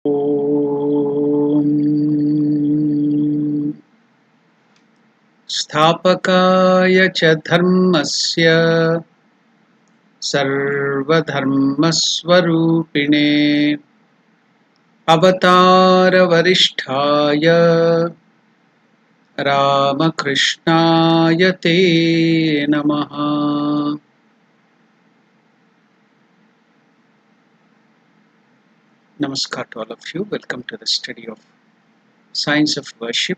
ॐ स्थापकाय च धर्मस्य सर्वधर्मस्वरूपिणे अवतारवरिष्ठाय रामकृष्णाय ते नमः। Namaskar to all of you. Welcome to the study of Science of Worship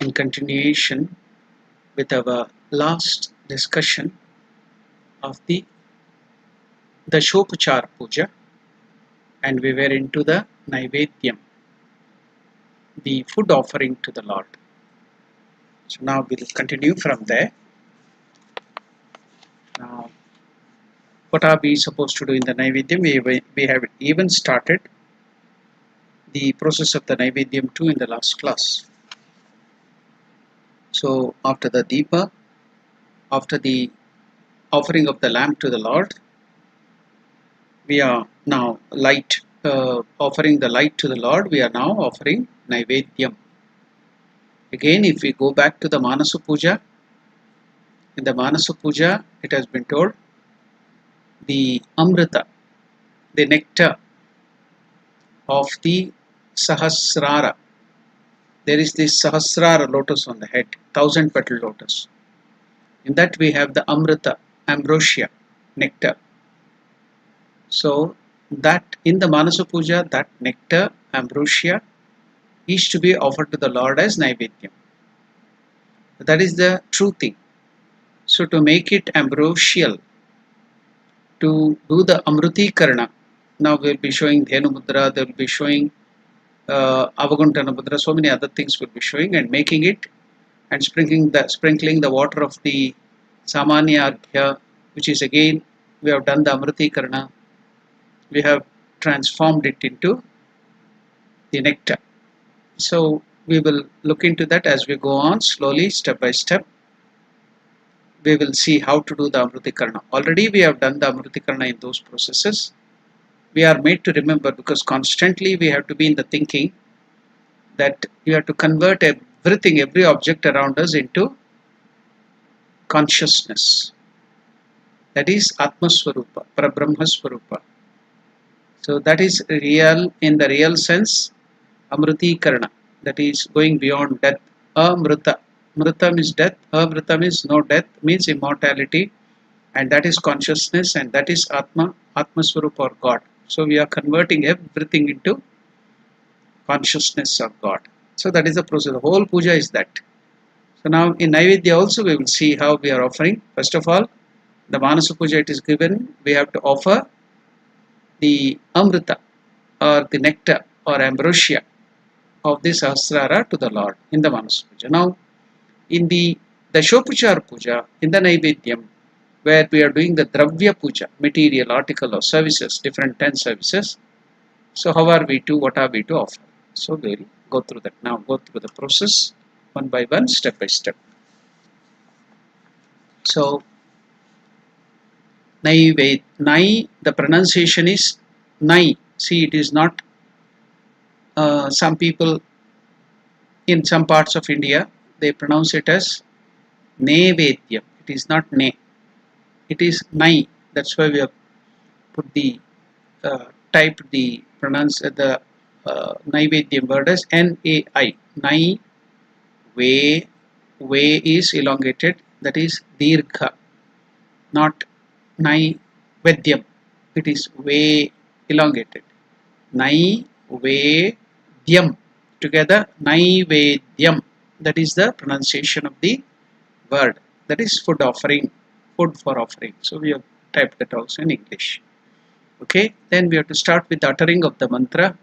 in continuation with our last discussion of the Dashopachar Puja, and we were into the Naivedyam, the food offering to the Lord. So now we'll continue from there. Now, what are we supposed to do in the Naivedyam? We have even started the process of the Naivedyam too in the last class. So after the Deepa, after the offering of the lamp to the Lord, we are now offering the light to the Lord. We are now offering Naivedyam. Again, if we go back to the Manasa Puja, in the Manasa Puja, it has been told the Amrita, the nectar of the Sahasrara. There is this Sahasrara lotus on the head, 1000-petal lotus. In that we have the Amrita, ambrosia, nectar. So that in the Manasa Puja, that nectar, ambrosia, is to be offered to the Lord as Naivedyam. That is the true thing. So to make it ambrosial, to do the Amrutikarana, now we will be showing Dhenu Mudra, they will be showing Avaguntana Mudra, so many other things will be showing, and making it and sprinkling the water of the Samanya Arghya, which is again we have done the Amrutikarana, we have transformed it into the nectar. So we will look into that as we go on slowly, step by step. We will see how to do the Amrutikarana. Already we have done the Amrutikarana in those processes. We are made to remember because constantly we have to be in the thinking that you have to convert everything, every object around us into consciousness. That is Atma Swarupa, Parabrahma Swarupa. So that is real, in the real sense, Amrutikarana. That is going beyond death. Amrita. Mritam is death. Amritam is no death, means immortality. And that is consciousness, and that is Atma, Atma Swarupa or God. So we are converting everything into consciousness of God. So that is the process. The whole puja is that. So now in Naivedya also we will see how we are offering. First of all, the Manasa Puja it is given, we have to offer the Amrita or the nectar or ambrosia of the Sahasrara to the Lord in the Manasa Puja. Now in the Dashopachar Puja, in the Naivedyam, where we are doing the Dravya Puja, material, article or services, different 10 services. So how are we to, what are we to offer? So we will go through that now, go through the process one by one, step by step. So Nai, the pronunciation is Nai. See, it is not, some people in some parts of India, they pronounce it as Nevedyam. It is not Ne. It is Nai. That's why we have put the typed the Naivedyam word as Nai. Nai, Ve is elongated. That is Dirgha, not Naivedyam. It is Ve elongated. Naivedyam. Together, Naivedyam. That is the pronunciation of the word. That is food offering, food for offering. So we have typed that also in English. Okay, then we have to start with the uttering of the mantra.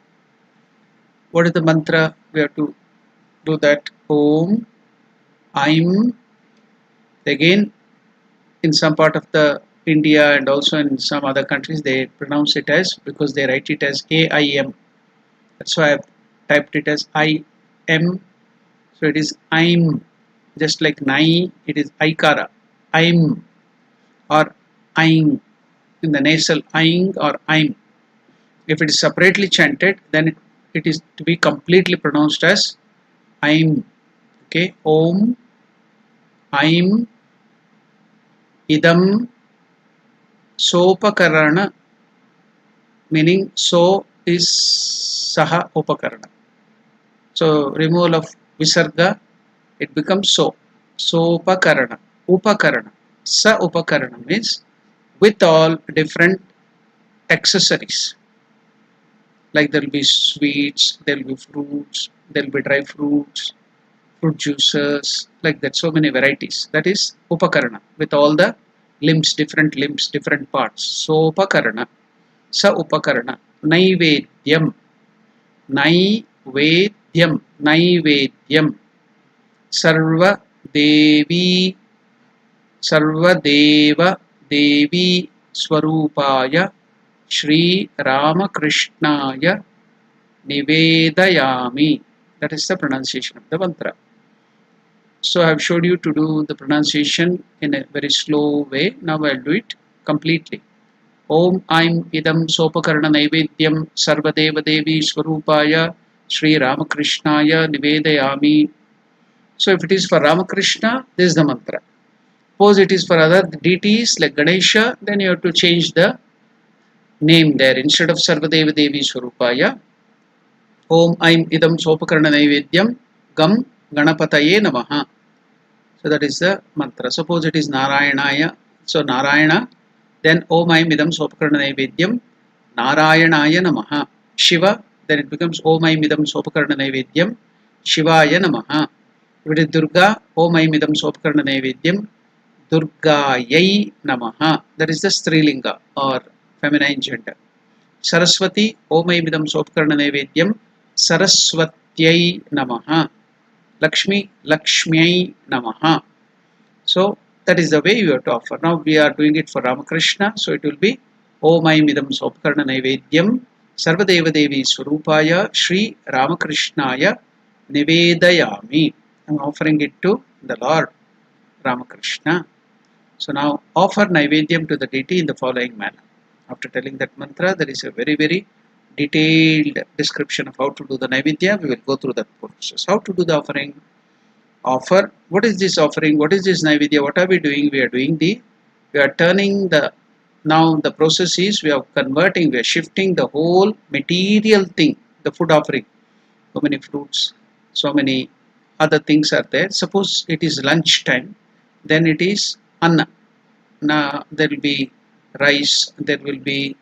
What is the mantra? We have to do that. Om, Aim. Again, in some part of the India and also in some other countries, they pronounce it as, because they write it as AIM. That's why I have typed it as IM. So it is Aim. Just like Nai, it is Aikara. Aim or Aing. In the nasal Aing or Aim. If it is separately chanted, then it is to be completely pronounced as Aim. Okay, Om, Aim, Idam, Sopakarana, meaning so is Saha Upakarana. So removal of Visarga, it becomes so. Sopakarana, Upakarana. Sa Upakarana means with all different accessories. Like there will be sweets, there will be fruits, there will be dry fruits, fruit juices, like that, so many varieties. That is Upakarana, with all the limbs, different parts. So Upakarana, Sa Upakarana, Naivedyam, Naivedyam, Sarva Devi, Sarva Deva Devi Swarupaya, Shri Ramakrishnaya Nivedayami. That is the pronunciation of the mantra. So I have showed you to do the pronunciation in a very slow way. Now I will do it completely. Om Aim Idam Sopakarana Naivedyam Sarvadeva Devi Swarupaya Shri Ramakrishnaya Nivedayami. So if it is for Ramakrishna, this is the mantra. Suppose it is for other deities like Ganesha, then you have to change the name there. Instead of Sarvadeva Devi Swarupaya, Om Aim Idam Sopakarana Naivedyam Gam Ganapataye Namaha. So that is the mantra. Suppose it is Narayanaya. So Narayana, then Om Aim Idam Sopakarana Naivedyam Narayanaya Namaha. Shiva, then it becomes Om Aim Idam Sopakarana Naivedyam Shivaya Namaha. If it is Durga, Om Aim Idam Sopakarana Naivedyam Durgayai Namaha. That is the Strilinga or feminine gender. Saraswati, Om Aim Idam Sopakarana Naivedyam Saraswatyai Namaha. Lakshmi, Lakshmyai Namaha. So that is the way you have to offer. Now we are doing it for Ramakrishna, so it will be Om Aim Idam Sopakarana Naivedyam Sarvadeva Devi Swarupaya Shri Ramakrishnaya Nivedayami. I am offering it to the Lord Ramakrishna. So now offer Naivedyam to the deity in the following manner. After telling that mantra, there is a very detailed description of how to do the Naivedya. We will go through that process. How to do the offering? Offer. What is this offering? What is this Naivedya? What are we doing? We are turning the, now the process is we are converting, we are shifting the whole material thing, the food offering. So many fruits, so many other things are there. Suppose it is lunch time, then it is Anna. Now there will be rice, there will be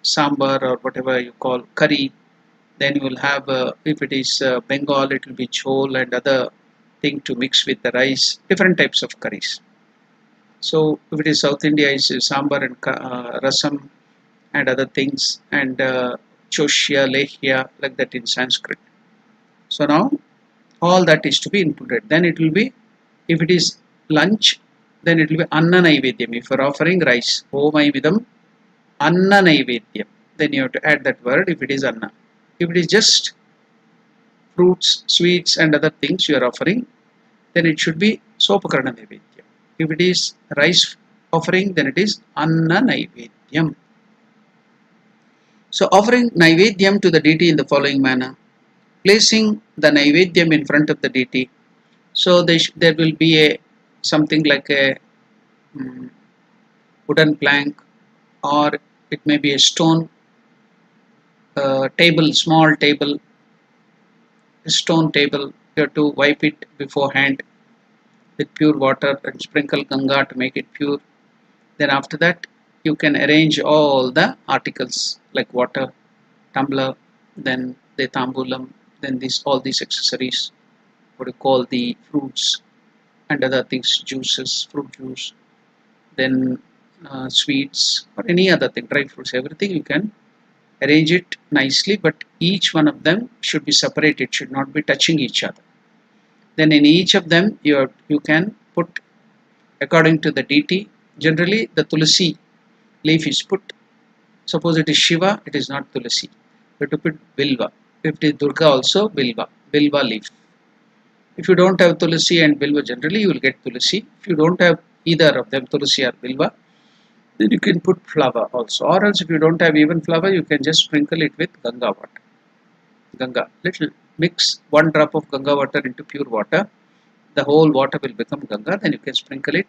sambar or whatever you call curry. Then you will have, if it is Bengal, it will be chol and other thing to mix with the rice, different types of curries. So if it is South India, it's sambar and rasam and other things, and choshya, lehya, like that in Sanskrit. So now all that is to be included. Then it will be, if it is lunch, then it will be Anna Naivedyam. If you are offering rice, Om Aividam Anna Naivedyam, then you have to add that word if it is Anna. If it is just fruits, sweets and other things you are offering, then it should be Sopakarana Naivedyam. If it is rice offering, then it is Anna Naivedyam. So offering Naivedyam to the deity in the following manner. Placing the Naivedyam in front of the deity. So there will be a something like a wooden plank, or it may be a stone table, small table, a stone table. You have to wipe it beforehand with pure water and sprinkle Ganga to make it pure. Then after that you can arrange all the articles like water, tumbler, then the tambulam, then all these accessories, what you call the fruits and other things, juices, fruit juice, then sweets or any other thing, dry fruits, everything you can arrange it nicely, but each one of them should be separated, should not be touching each other. Then in each of them you can put according to the deity. Generally the tulsi leaf is put. Suppose it is Shiva, it is not tulsi. You have to put bilva. If it is Durga also, bilva leaf. If you don't have tulsi and bilva, generally you will get tulsi. If you don't have either of them, tulsi or bilva, Then you can put flour also, or else if you don't have even flour, you can just sprinkle it with Ganga water. Ganga, little mix 1 drop of Ganga water into pure water. The whole water will become Ganga. Then you can sprinkle it.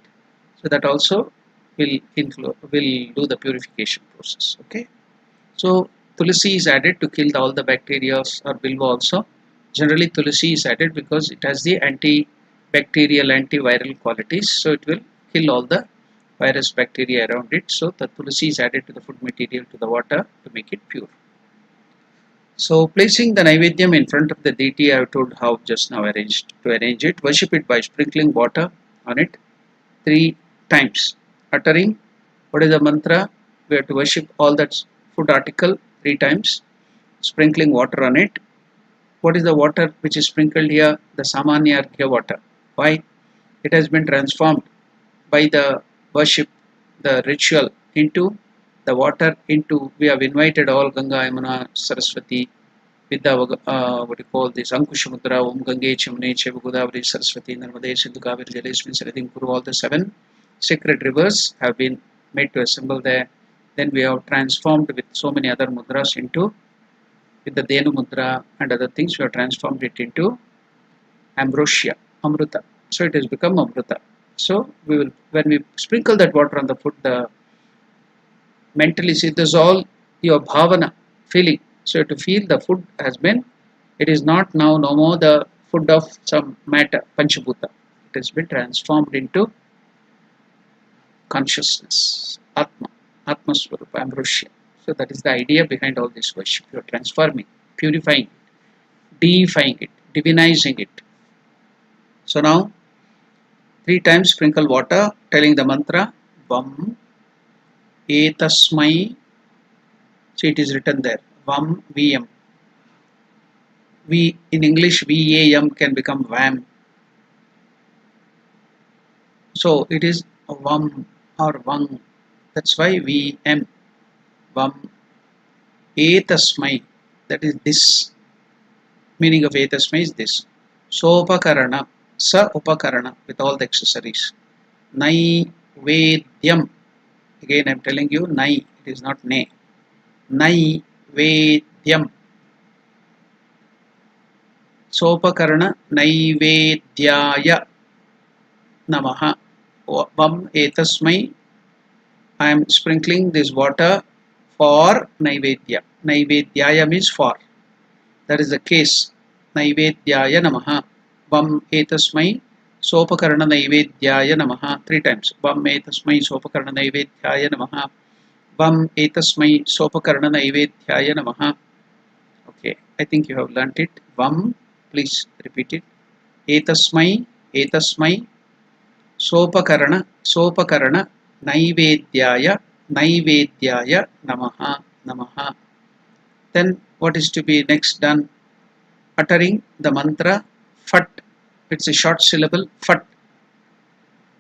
So that also will do the purification process. Okay. So tulsi is added to kill all the bacteria or bilva also. Generally tulsi is added because it has the antibacterial, antiviral qualities. So it will kill all the virus bacteria around it. So the tulsi is added to the food material to the water to make it pure. So placing the Naivedyam in front of the deity, I have told how just now arranged to arrange it. Worship it by sprinkling water on it 3 times. Uttering what is the mantra? We have to worship all that food article 3 times. Sprinkling water on it. What is the water which is sprinkled here? The Samanya Arghya water. Why? It has been transformed by the worship, the ritual into the water into, we have invited all Ganga, Yamuna, Saraswati, with the what you call this Ankushamudra, Om Gange, Chamune, Cheva Godavari, Saraswati, Narmade, Sindhu, Kaveri, Jalis, means everything, Kuru, all the 7 sacred rivers have been made to assemble there. Then we have transformed with so many other mudras into, with the Denu Mudra and other things, we have transformed it into ambrosia, Amruta. So it has become Amruta. So we will, when we sprinkle that water on the food, the mentally see this all your bhavana feeling. So to feel the food has been, it is not now no more the food of some matter, Panchabhuta. It has been transformed into consciousness, Atma, Atma Swarupa, ambrosia. So that is the idea behind all this worship. You are transforming, purifying it, deifying it, divinizing it. So now 3 times sprinkle water, telling the mantra Vam Etasmai. So it is written there Vam VM. We in English VAM can become VAM. So it is Vam or Vang. That's why VM. Vam Etasmai. That is this. Meaning of Etasmai is this. Sopakarana. Sa Upakarana with all the accessories. Naivedyam. Again I am telling you Nai. It is not Ne. Naivedyam. Sopakarana Naivedyaya Namaha. Vam Etasmai. I am sprinkling this water for Naivedya. Naivedyaya means for. That is the case. Naivedyaya Namaha. Vam Etasmai Sopakarana Naivedyaya Namaha. 3 times. Vam Etasmai Sopakarana Naivedyaya Namaha. Vam Etasmai Sopakarana Naivedyaya Namaha. Okay, I think you have learnt it. Vam, please repeat it. Etasmai, Etasmai Sopakarana, Sopakarana Naivedyaya, Naivedyaya Namaha, Namaha. Then what is to be next done? Uttering the mantra Fat. It's a short syllable, Fat.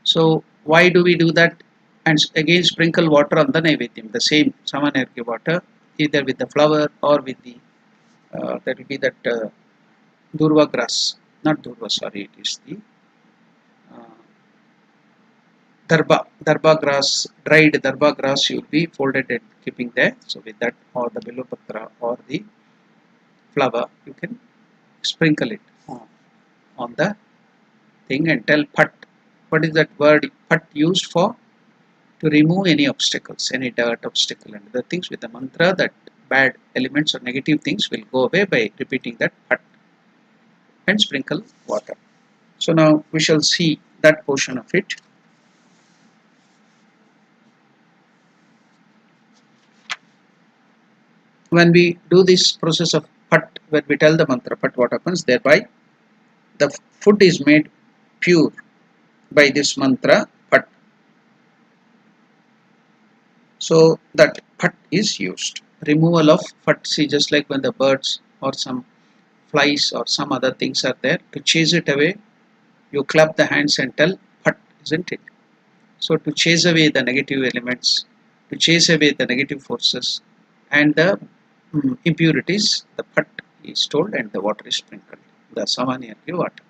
So why do we do that? And again sprinkle water on the Naivedyam, the same Samanargya water, either with the flour or with the, that will be that Durva grass, not Durva, sorry, it is the Darba grass, dried Darba grass you will be folded and keeping there. So with that or the Bilopatra or the flour, you can sprinkle it on the thing and tell Pat. What is that word Pat used for? To remove any obstacles, any dirt obstacle and other things with the mantra, that bad elements or negative things will go away by repeating that Pat and sprinkle water. So now we shall see that portion of it. When we do this process of Pat, when we tell the mantra Pat, what happens? Thereby the food is made pure by this mantra Pat. So that Pat is used. Removal of Pat, see, just like when the birds or some flies or some other things are there, to chase it away, you clap the hands and tell Pat, isn't it? So to chase away the negative elements, to chase away the negative forces and the impurities, the Pat is told and the water is sprinkled, the Samanargya water,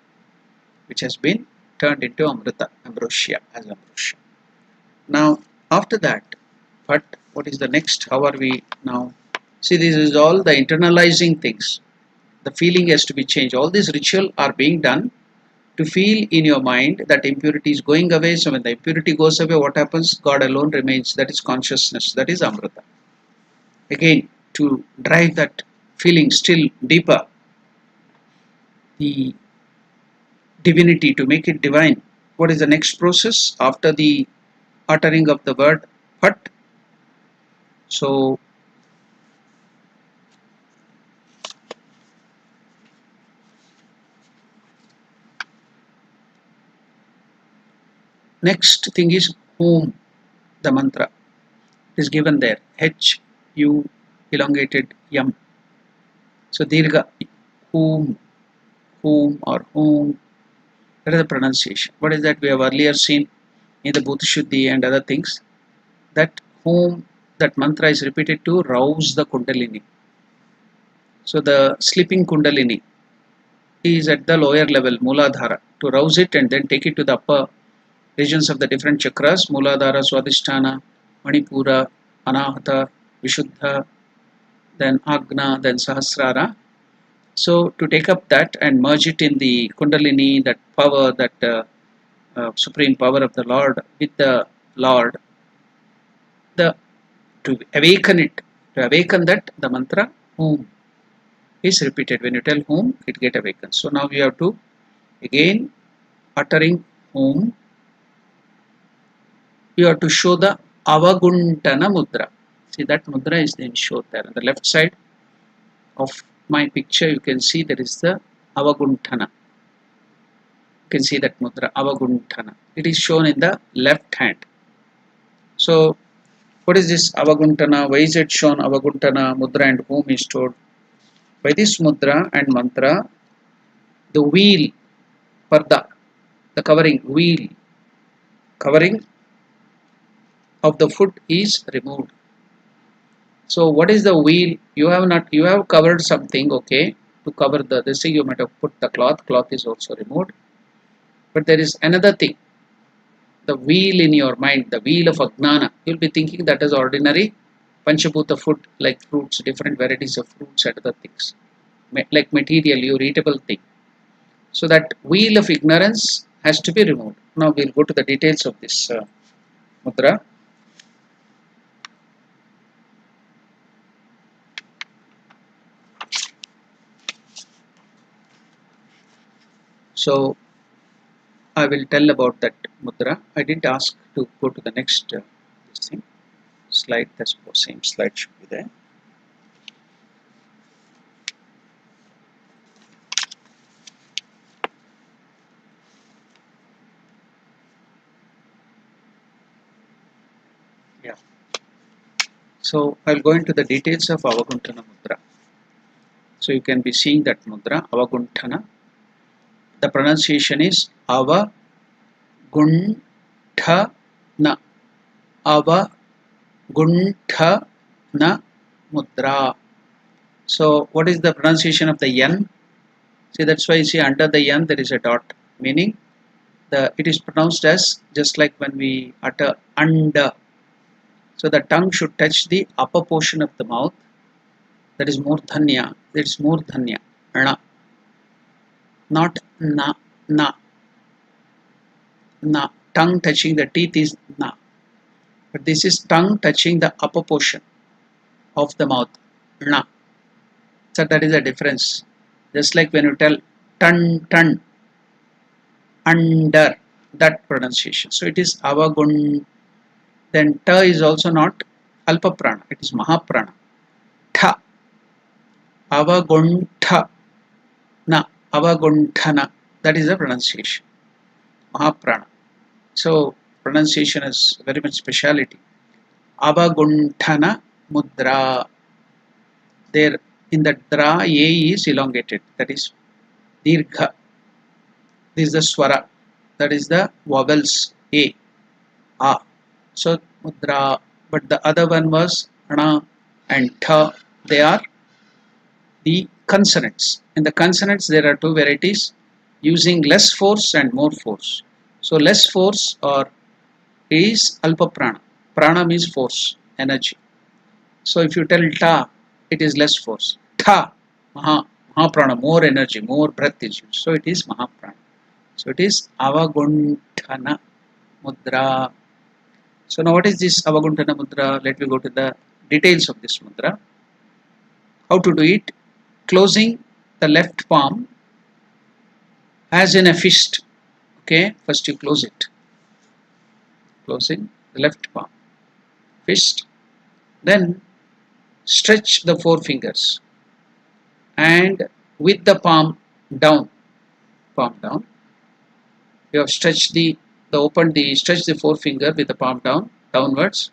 which has been turned into Amrita, ambrosia, as ambrosia. Now after that, But what is the next? How are we now? See, this is all the internalizing things. The feeling has to be changed. All these ritual are being done to feel in your mind that impurity is going away. So when the impurity goes away, what happens? God alone remains. That is consciousness. That is Amrita. Again, to drive that feeling still deeper, the divinity, to make it divine. What is the next process after the uttering of the word Phat? So next thing is whom, the mantra is given there. H U elongated yam. So dirgha, whom or whom. That is the pronunciation. What is that? We have earlier seen in the Bhuta Shuddhi and other things that whom, that mantra is repeated to rouse the Kundalini. So the sleeping Kundalini is at the lower level, Mooladhara, to rouse it and then take it to the upper regions of the different chakras, Mooladhara, Swadhisthana, Manipura, Anahata, Vishuddha, then Agna, then Sahasrara. So to take up that and merge it in the Kundalini, that power, that supreme power of the Lord with the Lord, the to awaken it, to awaken that, the mantra whom is repeated. When you tell whom, it get awakened. So now we have to again uttering whom, you have to show the Avaguntana mudra. See, that mudra is then shown there on the left side of my picture. You can see there is the Avaguntana. You can see that mudra Avaguntana. It is shown in the left hand. So what is this Avaguntana? Why is it shown Avaguntana mudra and whom is told? By this mudra and mantra, the wheel, parda, the covering of the foot is removed. So what is the wheel? You have covered something, okay, to cover this thing. You might have put the cloth is also removed. But there is another thing, the wheel in your mind, the wheel of Ajnana. You'll be thinking that is ordinary Panchabhuta food, like fruits, different varieties of fruits and other things, like material, your eatable thing. So that wheel of ignorance has to be removed. Now we'll go to the details of this mudra. So I will tell about that mudra. I didn't ask to go to the next this thing. Slide. That's the same slide should be there. Yeah. So I'll go into the details of Avaguntana mudra. So you can be seeing that mudra Avaguntana. The pronunciation is Avaguntana. Avaguntana mudra. So what is the pronunciation of the yan? See, that's why you see under the yan there is a dot, meaning it is pronounced as just like when we utter under. So the tongue should touch the upper portion of the mouth. That is murdhanya. That is murdhanya. Na. Not na. Na. Na. Tongue touching the teeth is na. But this is tongue touching the upper portion of the mouth. Na. So that is the difference. Just like when you tell ton, under, that pronunciation. So it is avagun. Then ta is also not alpa prana. It is mahaprana. Tha. Avaguntha. Na. Avagunthana. That is the pronunciation. Mahaprana. So pronunciation is very much speciality. Avagunthana mudra. There in the dra, a is elongated. That is dirgha. This is the swara. That is the vowels a. A. So mudra. But the other one was na and tha. They are the consonants. In the consonants there are two varieties, using less force and more force. So less force is alpa prana. Prana means force. energy. So if you tell ta, it is less force. Tha, Mahaprana, more energy, more breath is used. So it is Mahaprana. So it is Avagunthana Mudra. So now what is this Avagunthana Mudra? Let me go to the details of this mudra. How to do it? Closing the left palm as in a fist. Okay, first you close it. Closing the left palm. Fist. Then stretch the four fingers. And with the palm down. You have stretched stretch the forefinger with the palm downwards.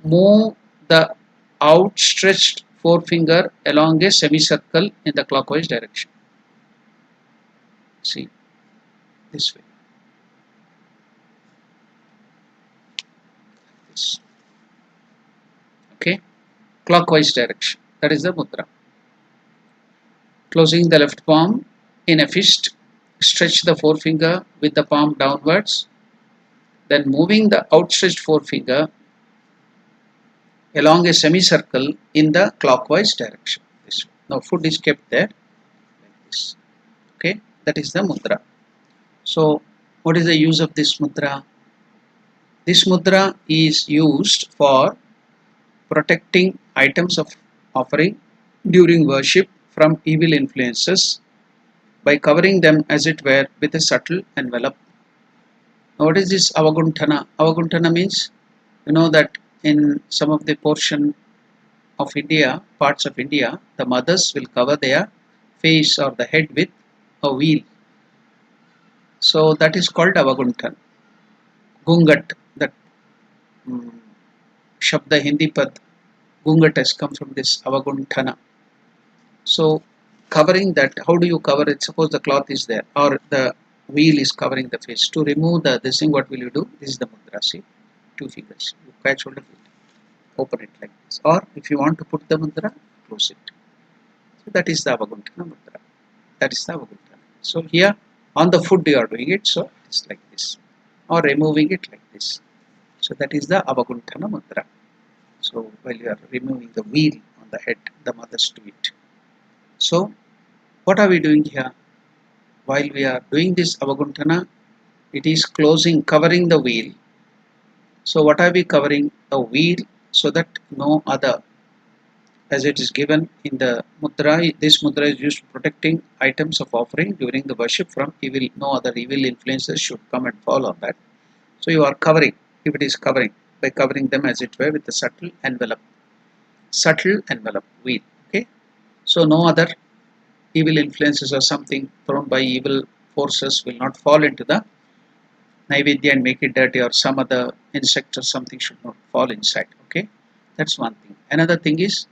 Move the outstretched forefinger along a semicircle in the clockwise direction. See, this way. This. Okay, clockwise direction. That is the mudra. Closing the left palm in a fist, stretch the forefinger with the palm downwards. Then moving the outstretched forefinger along a semicircle in the clockwise direction. This way. Now foot is kept there like this. Okay, that is the mudra. So what is the use of this mudra? This mudra is used for protecting items of offering during worship from evil influences by covering them as it were with a subtle envelope. Now what is this Avagunthana? Avagunthana means, you know that in some of the portion of India, parts of India, the mothers will cover their face or the head with a wheel. So that is called Avagunthan. Gungat, that Shabda Hindi pad, Gungat has come from this Avagunthana. So covering that, how do you cover it? Suppose the cloth is there or the wheel is covering the face. To remove this thing, what will you do? This is the mudra. See, two fingers. You catch hold of it, open it like this. Or if you want to put the mudra, close it. So that is the Avagunthana mudra. That is the Avagunthana. So here on the foot you are doing it, so it's like this. Or removing it like this. So that is the Avagunthana mudra. So while you are removing the wheel on the head, the mothers do it. So what are we doing here? While we are doing this Avagunthana, it is covering the wheel. So what are we covering? The wheel, so that no other, as it is given in the mudra, this mudra is used for protecting items of offering during the worship from evil. No other evil influences should come and fall on that. So you are covering, if it is covering, by covering them as it were with a subtle envelope wheel. Okay, so no other evil influences or something thrown by evil forces will not fall into the Naivedya and make it dirty, or some other insect or something should not fall inside. Okay, that's one thing. Another thing is,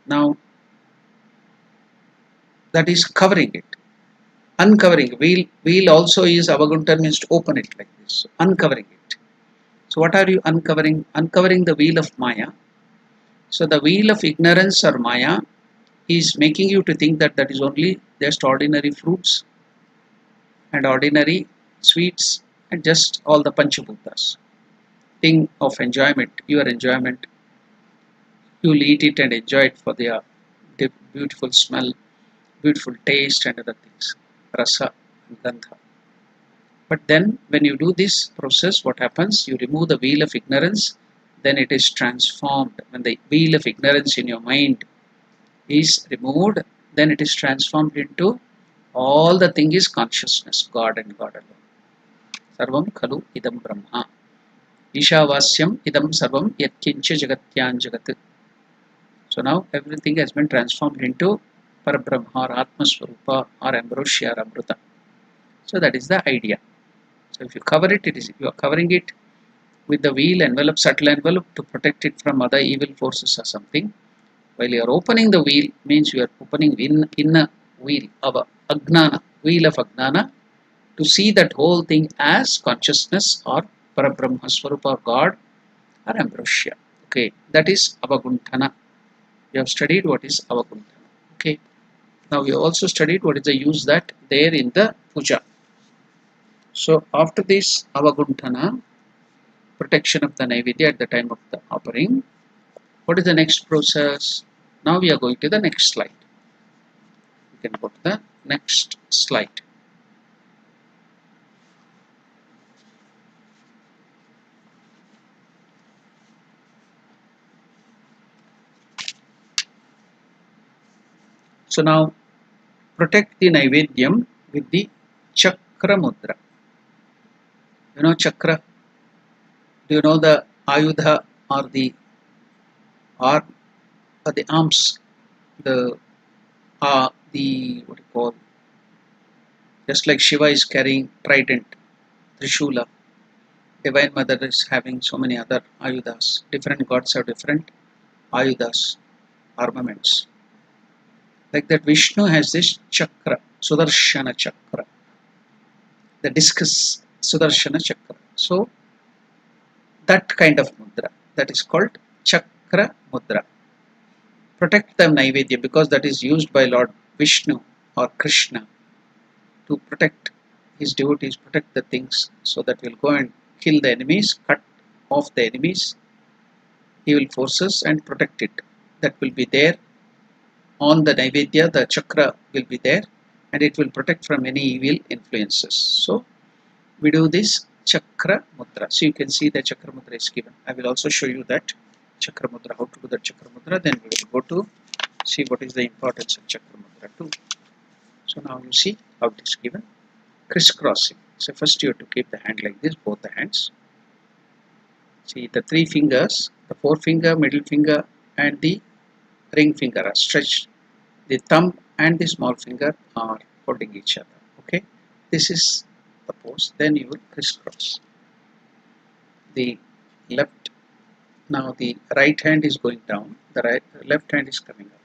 now that is covering it. Uncovering, wheel also is Avaguntan, means to open it like this. So uncovering it. So what are you uncovering? Uncovering the wheel of Maya. So the wheel of ignorance or Maya is making you to think that that is only just ordinary fruits and ordinary sweets and just all the Panchabhutas. Thing of enjoyment, your enjoyment. You will eat it and enjoy it for their beautiful smell, beautiful taste and other things. Rasa and Gandha. But then when you do this process, what happens? You remove the wheel of ignorance, then it is transformed. When the wheel of ignorance in your mind is removed, then it is transformed into all the thing is consciousness, God and God alone. Sarvam Khalu Idam Brahma. Ishavasyam Idam Sarvam Yatkincha Jagatyan Jagat. So now everything has been transformed into Parabrahma or Atma Swarupa or Ambrosia or Amruta. So that is the idea. So if you cover it, you are covering it with the wheel envelope, subtle envelope, to protect it from other evil forces or something. While you are opening the wheel, means you are opening in a wheel of Agnana, wheel of Agnana, to see that whole thing as consciousness or Parabrahma Swarupa or God or Ambrosia. Okay, that is Avagunthana. We have studied what is Avagunthana. Okay, now we have also studied what is the use that there in the puja. So after this Avagunthana, protection of the Naivedya at the time of the offering. What is the next process? Now we are going to the next slide. We can go to the next slide. So now protect the Naivedyam with the Chakra Mudra. You know Chakra? Do you know the Ayudha or the arm or the arms? The what do you call? Just like Shiva is carrying trident, Trishula, Divine Mother is having so many other Ayudhas. Different gods have different Ayudhas, armaments. Like that, Vishnu has this chakra, Sudarshana chakra, the discus, Sudarshana chakra. So, that kind of mudra, that is called Chakra Mudra. Protect the Naivedya because that is used by Lord Vishnu or Krishna to protect his devotees, protect the things, so that will go and kill the enemies, cut off the enemies, evil forces and protect it. That will be there on the Naivedya, the chakra will be there and it will protect from any evil influences. So we do this Chakra Mudra. So you can see the Chakra Mudra is given. I will also show you that Chakra Mudra, how to do the Chakra Mudra. Then we will go to see what is the importance of Chakra Mudra too. So now you see how it is given. Crisscrossing. So first you have to keep the hand like this, both the hands. See the three fingers, the forefinger, middle finger and the ring finger are stretched. The thumb and the small finger are holding each other. Okay, this is the pose. Then you will crisscross. The left, now the right hand is going down. The left hand is coming up.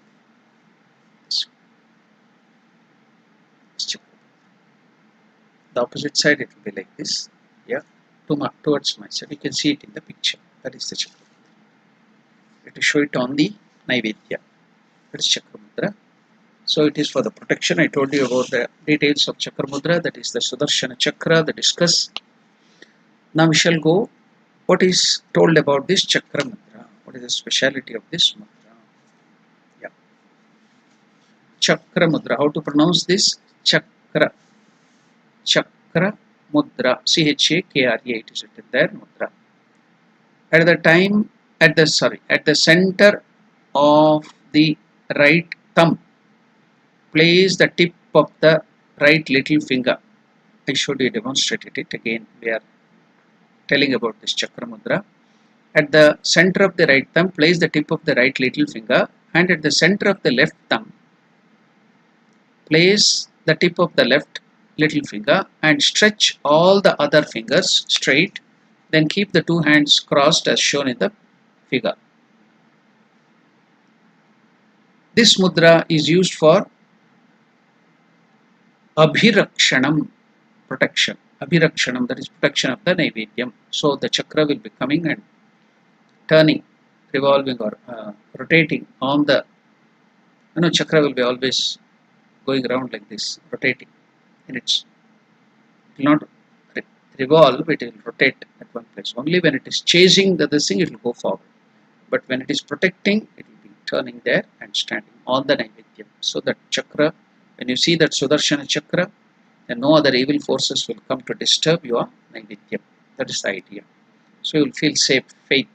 The opposite side it will be like this. Yeah, towards my side. You can see it in the picture. That is the Chakra. You have to show it on the Naivedya. That is Chakra Mudra. So it is for the protection. I told you about the details of Chakra Mudra. That is the Sudarshana Chakra, the discus. Now we shall go. What is told about this Chakra Mudra? What is the speciality of this Mudra? Yeah. Chakra Mudra. How to pronounce this? Chakra. Chakra Mudra. Chakra. It is written there. Mudra. At the time, at the center of the right thumb, place the tip of the right little finger. I showed you, demonstrated it again. We are telling about this Chakra Mudra. At the center of the right thumb, place the tip of the right little finger, and at the center of the left thumb, place the tip of the left little finger and stretch all the other fingers straight. Then keep the two hands crossed as shown in the figure. This mudra is used for Abhirakshanam, protection. Abhirakshanam, that is protection of the Naivedyam. So the chakra will be coming and turning, revolving or rotating on the, chakra will be always going around like this, rotating. And it will not revolve, it will rotate at one place. Only when it is chasing the thing, it will go forward. But when it is protecting, it will be turning there and standing on the Naivedyam. So that chakra, when you see that Sudarshana chakra, then no other evil forces will come to disturb your Naivedyam. That is the idea. So you will feel safe, faith.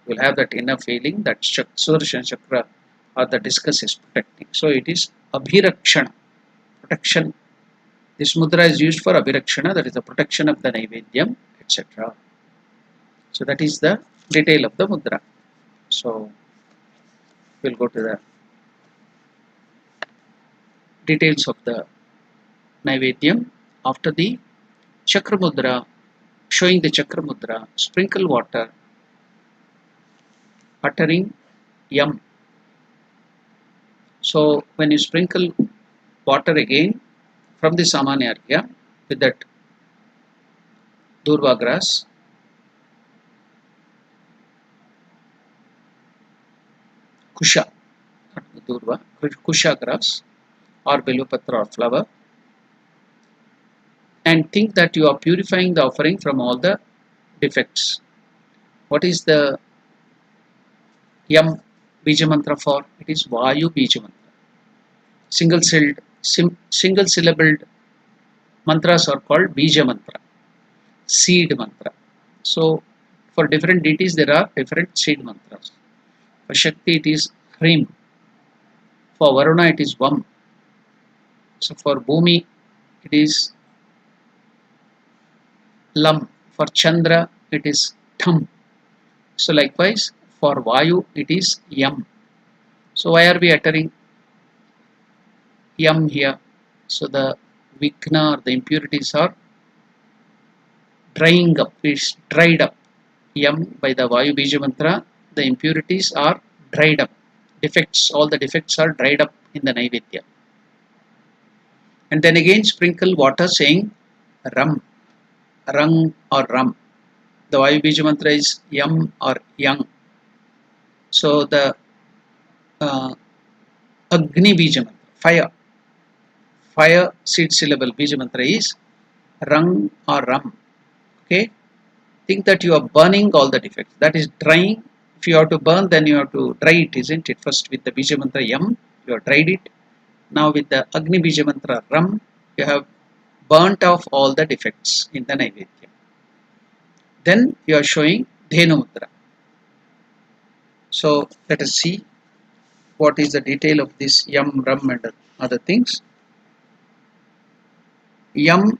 You will have that inner feeling that Sudarshana chakra or the discus is protecting. So it is Abhirakshana, protection. This mudra is used for Abhirakshana, that is the protection of the Naivedyam, etc. So that is the detail of the mudra. So we'll go to the details of the Naivedyam. After the Chakra Mudra, showing the Chakra Mudra, sprinkle water, uttering Yam. So when you sprinkle water again from the Samanya Arghya with that Durva grass, Kusha, not Durva, Kusha grass or Belupatra or flower, and think that you are purifying the offering from all the defects. What is the Yam Bija Mantra for? It is Vayu Bija Mantra. Single syllabled mantras are called Bija Mantra, seed mantra. So for different deities there are different seed mantras. For Shakti it is Hrim. For Varuna it is Vam. So for Bhumi it is Lam. For Chandra it is Tham. So likewise for Vayu it is Yam. So why are we uttering Yam here? So the Vigna or the impurities are drying up, it's dried up. Yam by the Vayu Bija Mantra, the impurities are dried up. Defects, all the defects are dried up in the Naivedya. And then again sprinkle water saying Ram, Rang or Ram. The Vayu Bija Mantra is Yam or Yang. So the Agni Bija Mantra, fire seed syllable Bija Mantra is Rang or Ram. Okay, think that you are burning all the defects. That is drying. If you have to burn, then you have to dry it, isn't it? First with the Bija Mantra Yam, you have dried it. Now with the Agni Bija Mantra Ram, you have burnt off all the defects in the Naivedya. Then you are showing Dhenu Mudra. So let us see what is the detail of this Yam, Ram and other things. Yam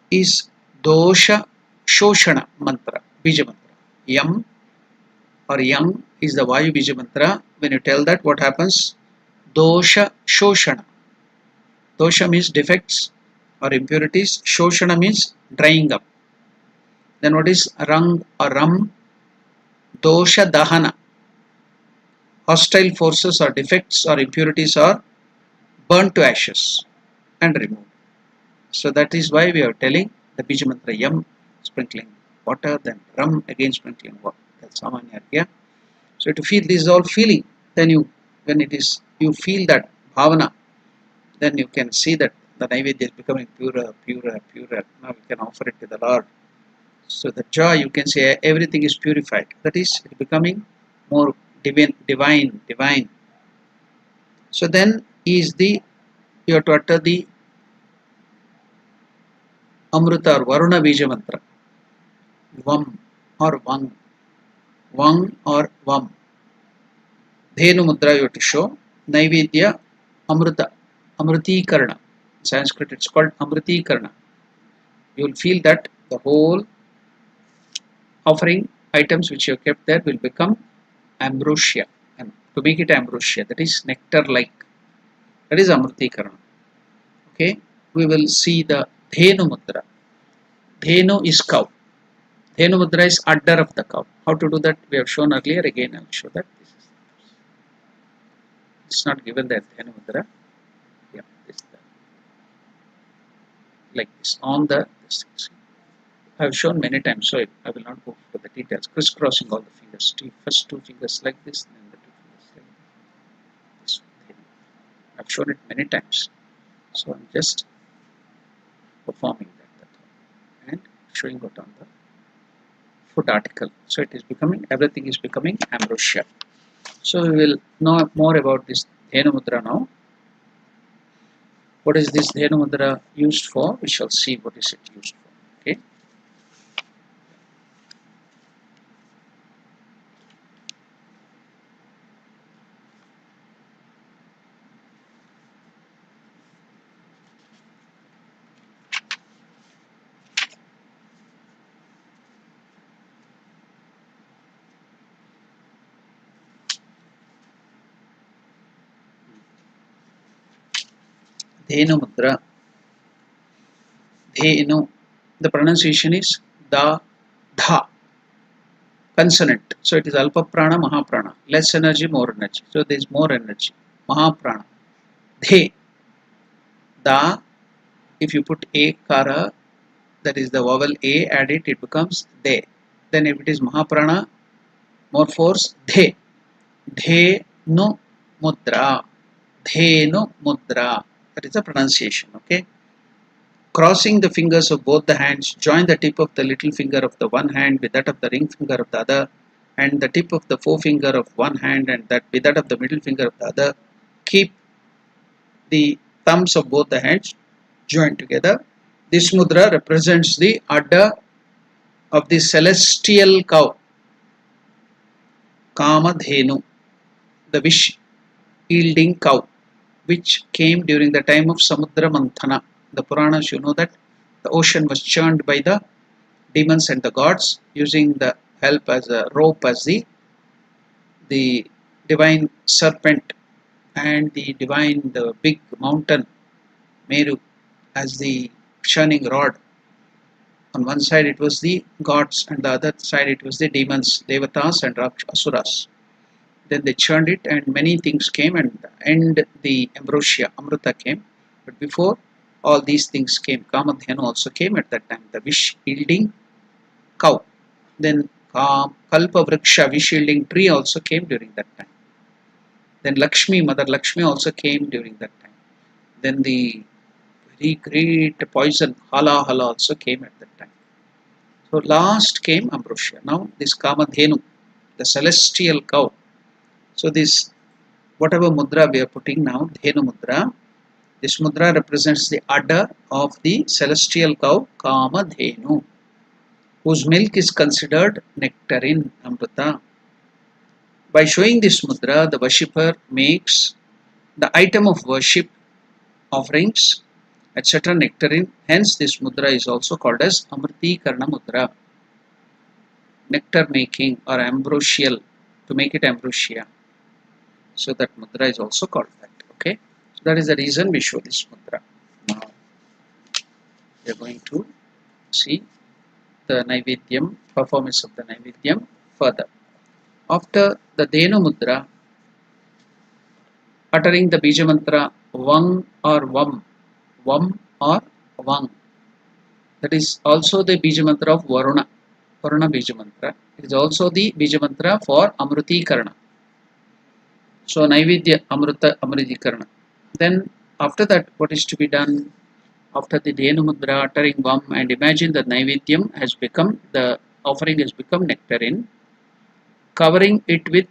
is Dosha Shoshana Mantra, Bija Mantra. Yam or Yang is the Vayu Bija Mantra. When you tell that, what happens? Dosha Shoshana. Dosha means defects or impurities. Shoshana means drying up. Then what is Rang or Ram? Dosha Dahana. Hostile forces or defects or impurities are burnt to ashes and removed. So that is why we are telling the Bija Mantra Yam, sprinkling water, then Ram, again sprinkling water. That's Samanya here. So to feel, this is all feeling. Then when it is, you feel that bhavana, then you can see that the Naivedya is becoming purer, purer, purer. Now we can offer it to the Lord. So the joy, you can say everything is purified. That is, it becoming more divine. So then you have to utter the Amrita or Varuna Bija Mantra. Vam or Vang. Vang or Vam. Dhenu Mudra you have to show. Naivedya Amrita. Amritikarna. In Sanskrit it's called Amritikarna. You will feel that the whole offering items which you have kept there will become ambrosia. And to make it ambrosia, that is nectar like. That is Amritikarna. Okay. We will see the Dhenu Mudra. Dhenu is cow. Dhenu Mudra is udder of the cow. How to do that? We have shown earlier. Again, I will show that. It's not given that Dhenu Mudra. Yeah, like this on the this. I have shown many times, so I will not go for the details. Crisscrossing all the fingers. First two fingers like this, then the two fingers like this. I have shown it many times. So I'm just performing that and showing it on the foot article. So it is becoming, everything is becoming ambrosia. So we will know more about this Dhenu Mudra now. What is this Dhenu Mudra used for? We shall see what is it used for. Okay. Dhenu Mudra. Dhenu. The pronunciation is Da, Dha. Consonant. So it is Alpa Prana, Mahaprana. Less energy, more energy. So there is more energy. Mahaprana. The. Da. If you put A Kara, that is the vowel A, add it, it becomes De. Then if it is Mahaprana, more force, The. Dhenu Mudra. Dhenu Mudra. That is the pronunciation. Okay. crossing the fingers of both the hands, join the tip of the little finger of the one hand with that of the ring finger of the other, and the tip of the forefinger of one hand and that with that of the middle finger of the other. Keep the thumbs of both the hands joined together. This mudra represents the udder of the celestial cow, Kamadhenu, the wish-yielding cow, which came during the time of Samudra Manthana. The Puranas, you know that the ocean was churned by the demons and the gods using the help as a rope as the divine serpent and the big mountain Meru as the churning rod. On one side it was the gods and the other side it was the demons, Devatas and Asuras. Then they churned it and many things came and the ambrosia, Amrita came. But before all these things came, Kamadhenu also came at that time, the wish-yielding cow. Then Kalpa Vriksha, wish-yielding tree also came during that time. Then Lakshmi, Mother Lakshmi also came during that time. Then the very great poison, Hala also came at that time. So last came ambrosia. Now this Kamadhenu, the celestial cow. So this, whatever mudra we are putting now, Dhenu mudra, this mudra represents the udder of the celestial cow, Kamadhenu, whose milk is considered nectarine, Amrita. By showing this mudra, the worshipper makes the item of worship, offerings, etc. nectarine. Hence, this mudra is also called as Amriti Karna mudra, nectar making or ambrosial, to make it ambrosia. So that mudra is also called that. Okay, so that is the reason we show this mudra. Now we are going to see the Naivedyam, performance of the Naivedyam further. After the Dhenu mudra, uttering the Bija mantra Vang or Vam, or Vang. That is also the Bija mantra of Varuna Bija mantra. It is also the Bija mantra for Amruti Karna. So Naivedya Amriti Karna. Then after that, what is to be done? After the Dhenu mudra, uttering Vam, and imagine that Naivedyam has become, the offering has become nectarine, covering it with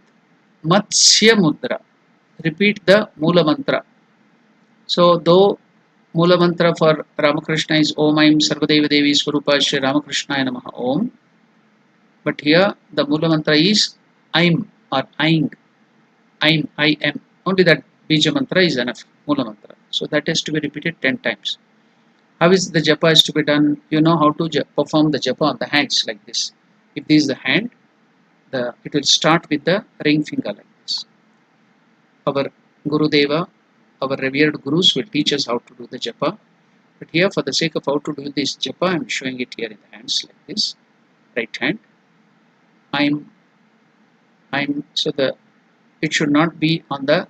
Matsya mudra. Repeat the Mula mantra. So though Mula mantra for Ramakrishna is Om Aim Sarvadeva Devi Swarupa Shri Ramakrishna Namaha Om. But here the Mula mantra is Aim or Aing. Aim, I am. Only that Bija mantra is enough, Mula mantra. So that has to be repeated 10 times. How is the japa is to be done? You know how to perform the japa on the hands like this. If this is the hand, it will start with the ring finger like this. Our Guru Deva, our revered Gurus will teach us how to do the japa. But here, for the sake of how to do this japa, I am showing it here in the hands like this. Right hand. So it should not be on the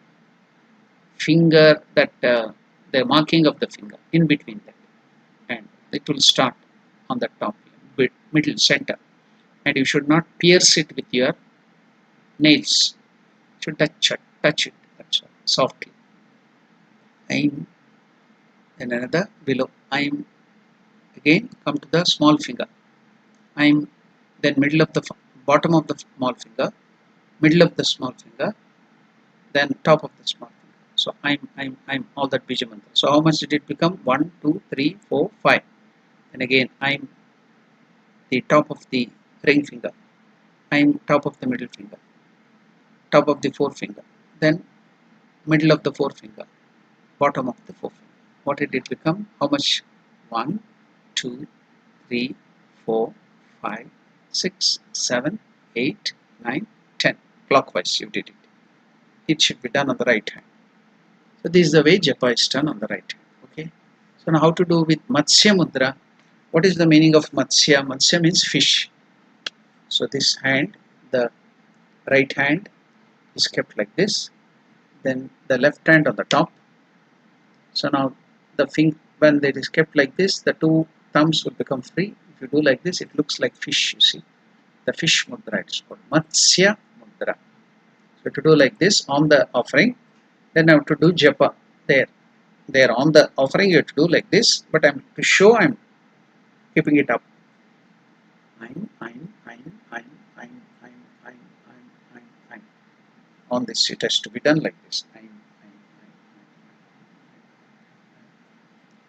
finger, that the marking of the finger in between that, and it will start on the top, middle, center, and you should not pierce it with your nails. You should touch it, that's all, softly. Aim, then another below. Aim, again come to the small finger. Aim, then middle of the bottom of the small finger, middle of the small finger, then top of the small finger. So I'm all that Bija mantra. So how much did it become? 1, 2, 3, 4, 5. And again I'm the top of the ring finger. I'm top of the middle finger. Top of the forefinger. Then middle of the forefinger. Bottom of the forefinger. What did it become? How much? 1, 2, 3, 4, 5, 6, 7, 8, 9, 10. Clockwise you did it. It should be done on the right hand. So this is the way japa is done on the right hand. Okay. So now how to do with Matsya mudra? What is the meaning of Matsya? Matsya means fish. So this hand, the right hand is kept like this. Then the left hand on the top. So now when it is kept like this, the two thumbs will become free. If you do like this, it looks like fish, you see. The fish mudra, it is called Matsya mudra. So to do like this on the offering, then I have to do japa there. they are on the offering, you have to do like this, but I'm to show I'm keeping it up. I'm. On this, it has to be done like this.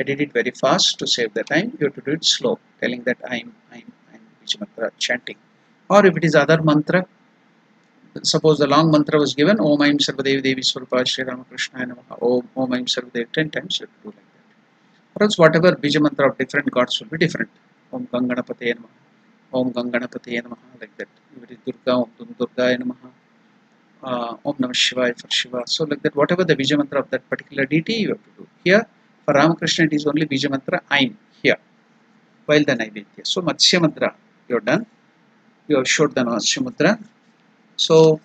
I did it very fast to save the time. You have to do it slow, telling that I'm which mantra chanting. Or if it is other mantra, suppose the long mantra was given, Om Aim Sarvadevi Devi Swarupa Shri Ramakrishna Namaha, Om Aim Sarvadevi 10 times, you have to do like that. Or else whatever bija mantra of different gods will be different. Om Ganganapate Namaha, Om Ganganapate Namaha, like that. If it is Durga, Om Durga Namaha, Om Namah Shivaya for Shiva. So like that, whatever the bija mantra of that particular deity, you have to do. Here, for Ramakrishna, it is only bija mantra Aim here, while the Naivedya. So Matsya Mudra, you have done. You have showed the Matsya Mudra. So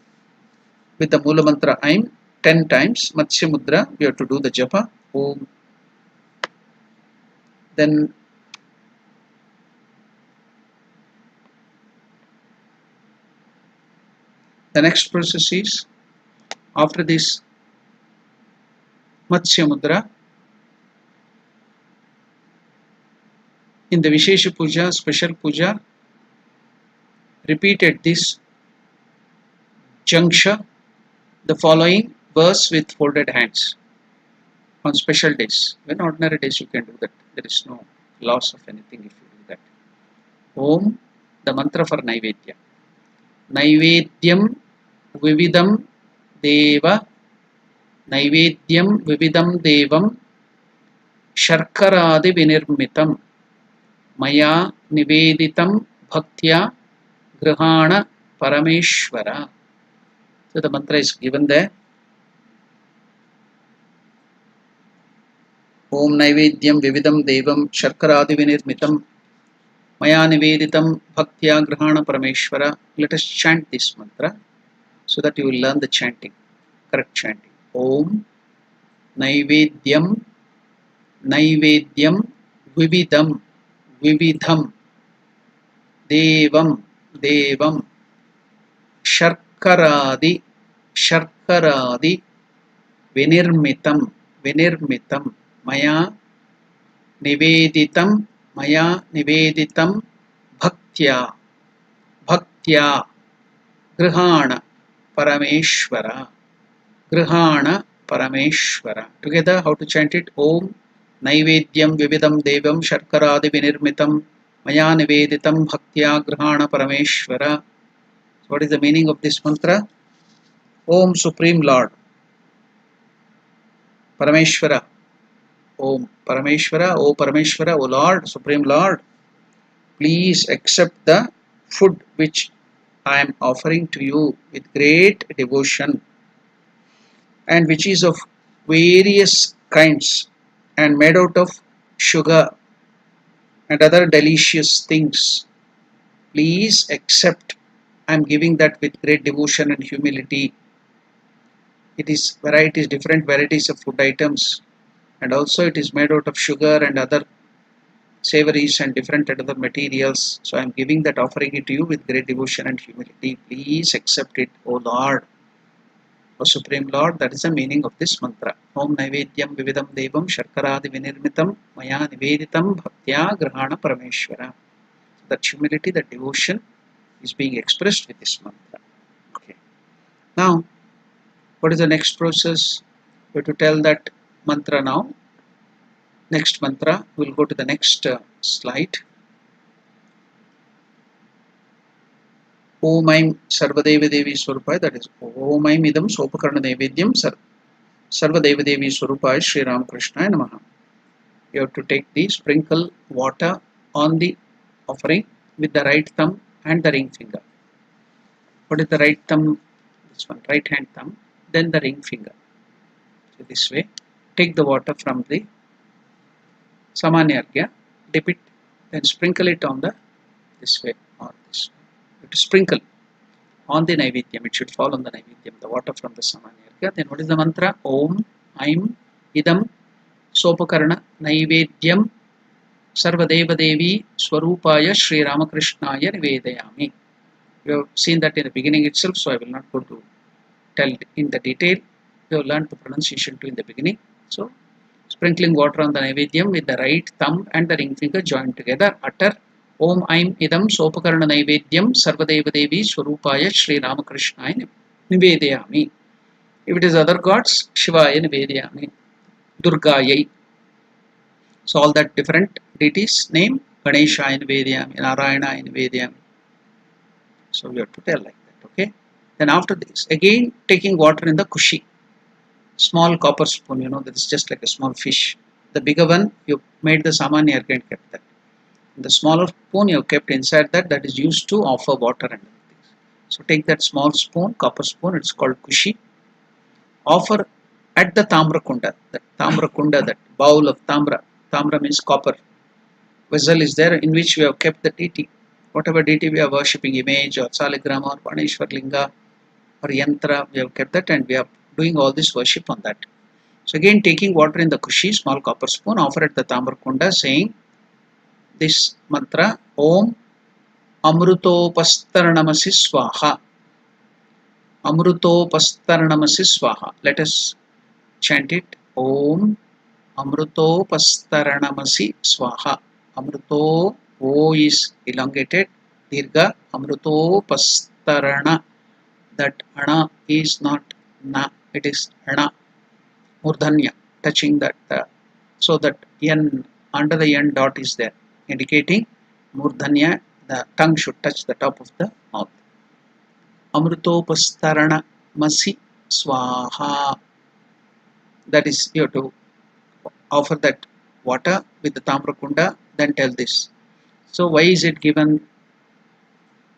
with the Mula mantra Aim 10 times, Matsya Mudra, you have to do the japa. Om. Then the next process is, after this Matsya Mudra, in the Vishesha Puja, special Puja, repeat at this juncture the following verse with folded hands on special days. When ordinary days you can do that. There is no loss of anything if you do that. Om, the mantra for Naivedya. Naivedyam Vividam Deva, Naivedyam Vividam Devam Sharkaradi Vinirmitam Maya Niveditam Bhaktya Grihana Parameshwara. So the mantra is given there. Om Naivedyam Vividam Devam Sharkaradi Vinirmitam Maya Niveditam Bhaktya Grihana Parameshwara. Let us chant this mantra so that you will learn the chanting, correct chanting. Om Naivedyam Naivedyam Vividam Vividham Devam Devam Sharkaradi Sharkaradi Vinirmitam Vinirmitam Maya Niveditam Maya Niveditam Bhaktya Bhaktya Grihana Parameshwara Grihana Parameshwara. Together, how to chant it? Om Naivedyam Vividam Devam Sharkaradi Vinirmitam Maya Niveditam Bhaktya Grihana Parameshwara. What is the meaning of this mantra? Om Supreme Lord Parameshwara. Om Parameshwara, O Parameshwara, O Lord, Supreme Lord, please accept the food which I am offering to you with great devotion, and which is of various kinds and made out of sugar and other delicious things. Please accept. I am giving that with great devotion and humility. It is varieties, different varieties of food items, and also it is made out of sugar and other savories and different other materials. So I am giving that, offering it to you with great devotion and humility. Please accept it, O Lord, O Supreme Lord. That is the meaning of this mantra. Om Naivedyam Vividam Devam Sharkaradi Vinirmitam Maya Niveditam Bhaktya Grihana Parameshwara. That humility, that devotion is being expressed with this mantra. Okay. Now, what is the next process? We have to tell that mantra now. Next mantra, we will go to the next slide. Om Aim Sarvadeva Devi Swarupaya, that is Om Aim Idam Sopakarna Nevedyam Sarvadeva Devi Swarupaya Shri Ramakrishna Namaha. You have to take the sprinkle water on the offering with the right thumb and the ring finger. What is the right thumb? This one, right hand thumb, then the ring finger. So this way, take the water from the Samanyargya, dip it, then sprinkle it on the this way or this way. You have to sprinkle on the Naivedyam. It should fall on the Naivedyam, the water from the Samanyargya. Then what is the mantra? Om Aim Idam Sopakarna Naivedyam Sarvadeva Devi Swarupaya Shri Ramakrishnaya Nivedayami. You have seen that in the beginning itself, so I will not go to tell in the detail. You have learned the pronunciation too in the beginning. So Sprinkling water on the Naivedyam with the right thumb and the ring finger joined together. Utter Om Aim Idam Sopakarana Naivedyam Sarvadeva Devi Swarupaya Sri Ramakrishna Nivedayami. If it is other gods, Shivaya Nivedayami, Durgayai. So all that different deities name, Ganeshaya Nivedayami, Narayana Nivedayami. So we have to tell like that, okay? Then after this, again taking water in the kushi, small copper spoon, that is just like a small fish. The bigger one, you made the samanya and kept that. The smaller spoon you have kept inside that is used to offer water and things. So take that small spoon, copper spoon, it's called kushi. Offer at the Tamra Kunda, that bowl of Tamra. Tamra means copper. Vessel is there in which we have kept the deity. Whatever deity we are worshipping, image or Saligrama or Paneshwar Linga or Yantra, we have kept that and we are doing all this worship on that. So again taking water in the kushi, small copper spoon, offer at the Tamra Kunda saying this mantra, Om Amrutopastaranamasi Swaha. Amrutopastaranamasi Swaha. Let us chant it. Om Amrutopastaranamasi Swaha. Amruto, O is elongated. Dirga. Amrutopastarana. That Ana is not Na. It is Ana. Murdhanya. Touching that. So that N, under the N dot is there. Indicating Murdhanya. The tongue should touch the top of the mouth. Amrutopastarana Masi Swaha. That is, you have to offer that water with the Tamrakunda, then tell this. So why is it given?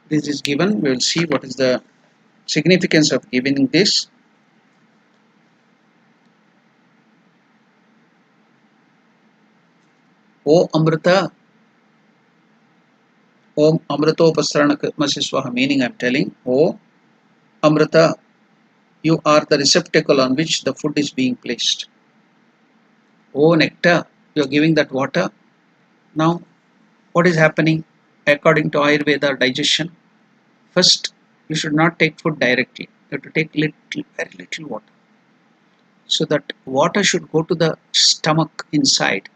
This is given. We will see what is the significance of giving this. O Amrita, Om Amritopasarana Masiswaha, meaning I am telling, O Amrita, you are the receptacle on which the food is being placed. O nectar, you are giving that water. Now, what is happening according to Ayurveda digestion? First, you should not take food directly. You have to take very little water. So that water should go to the stomach inside,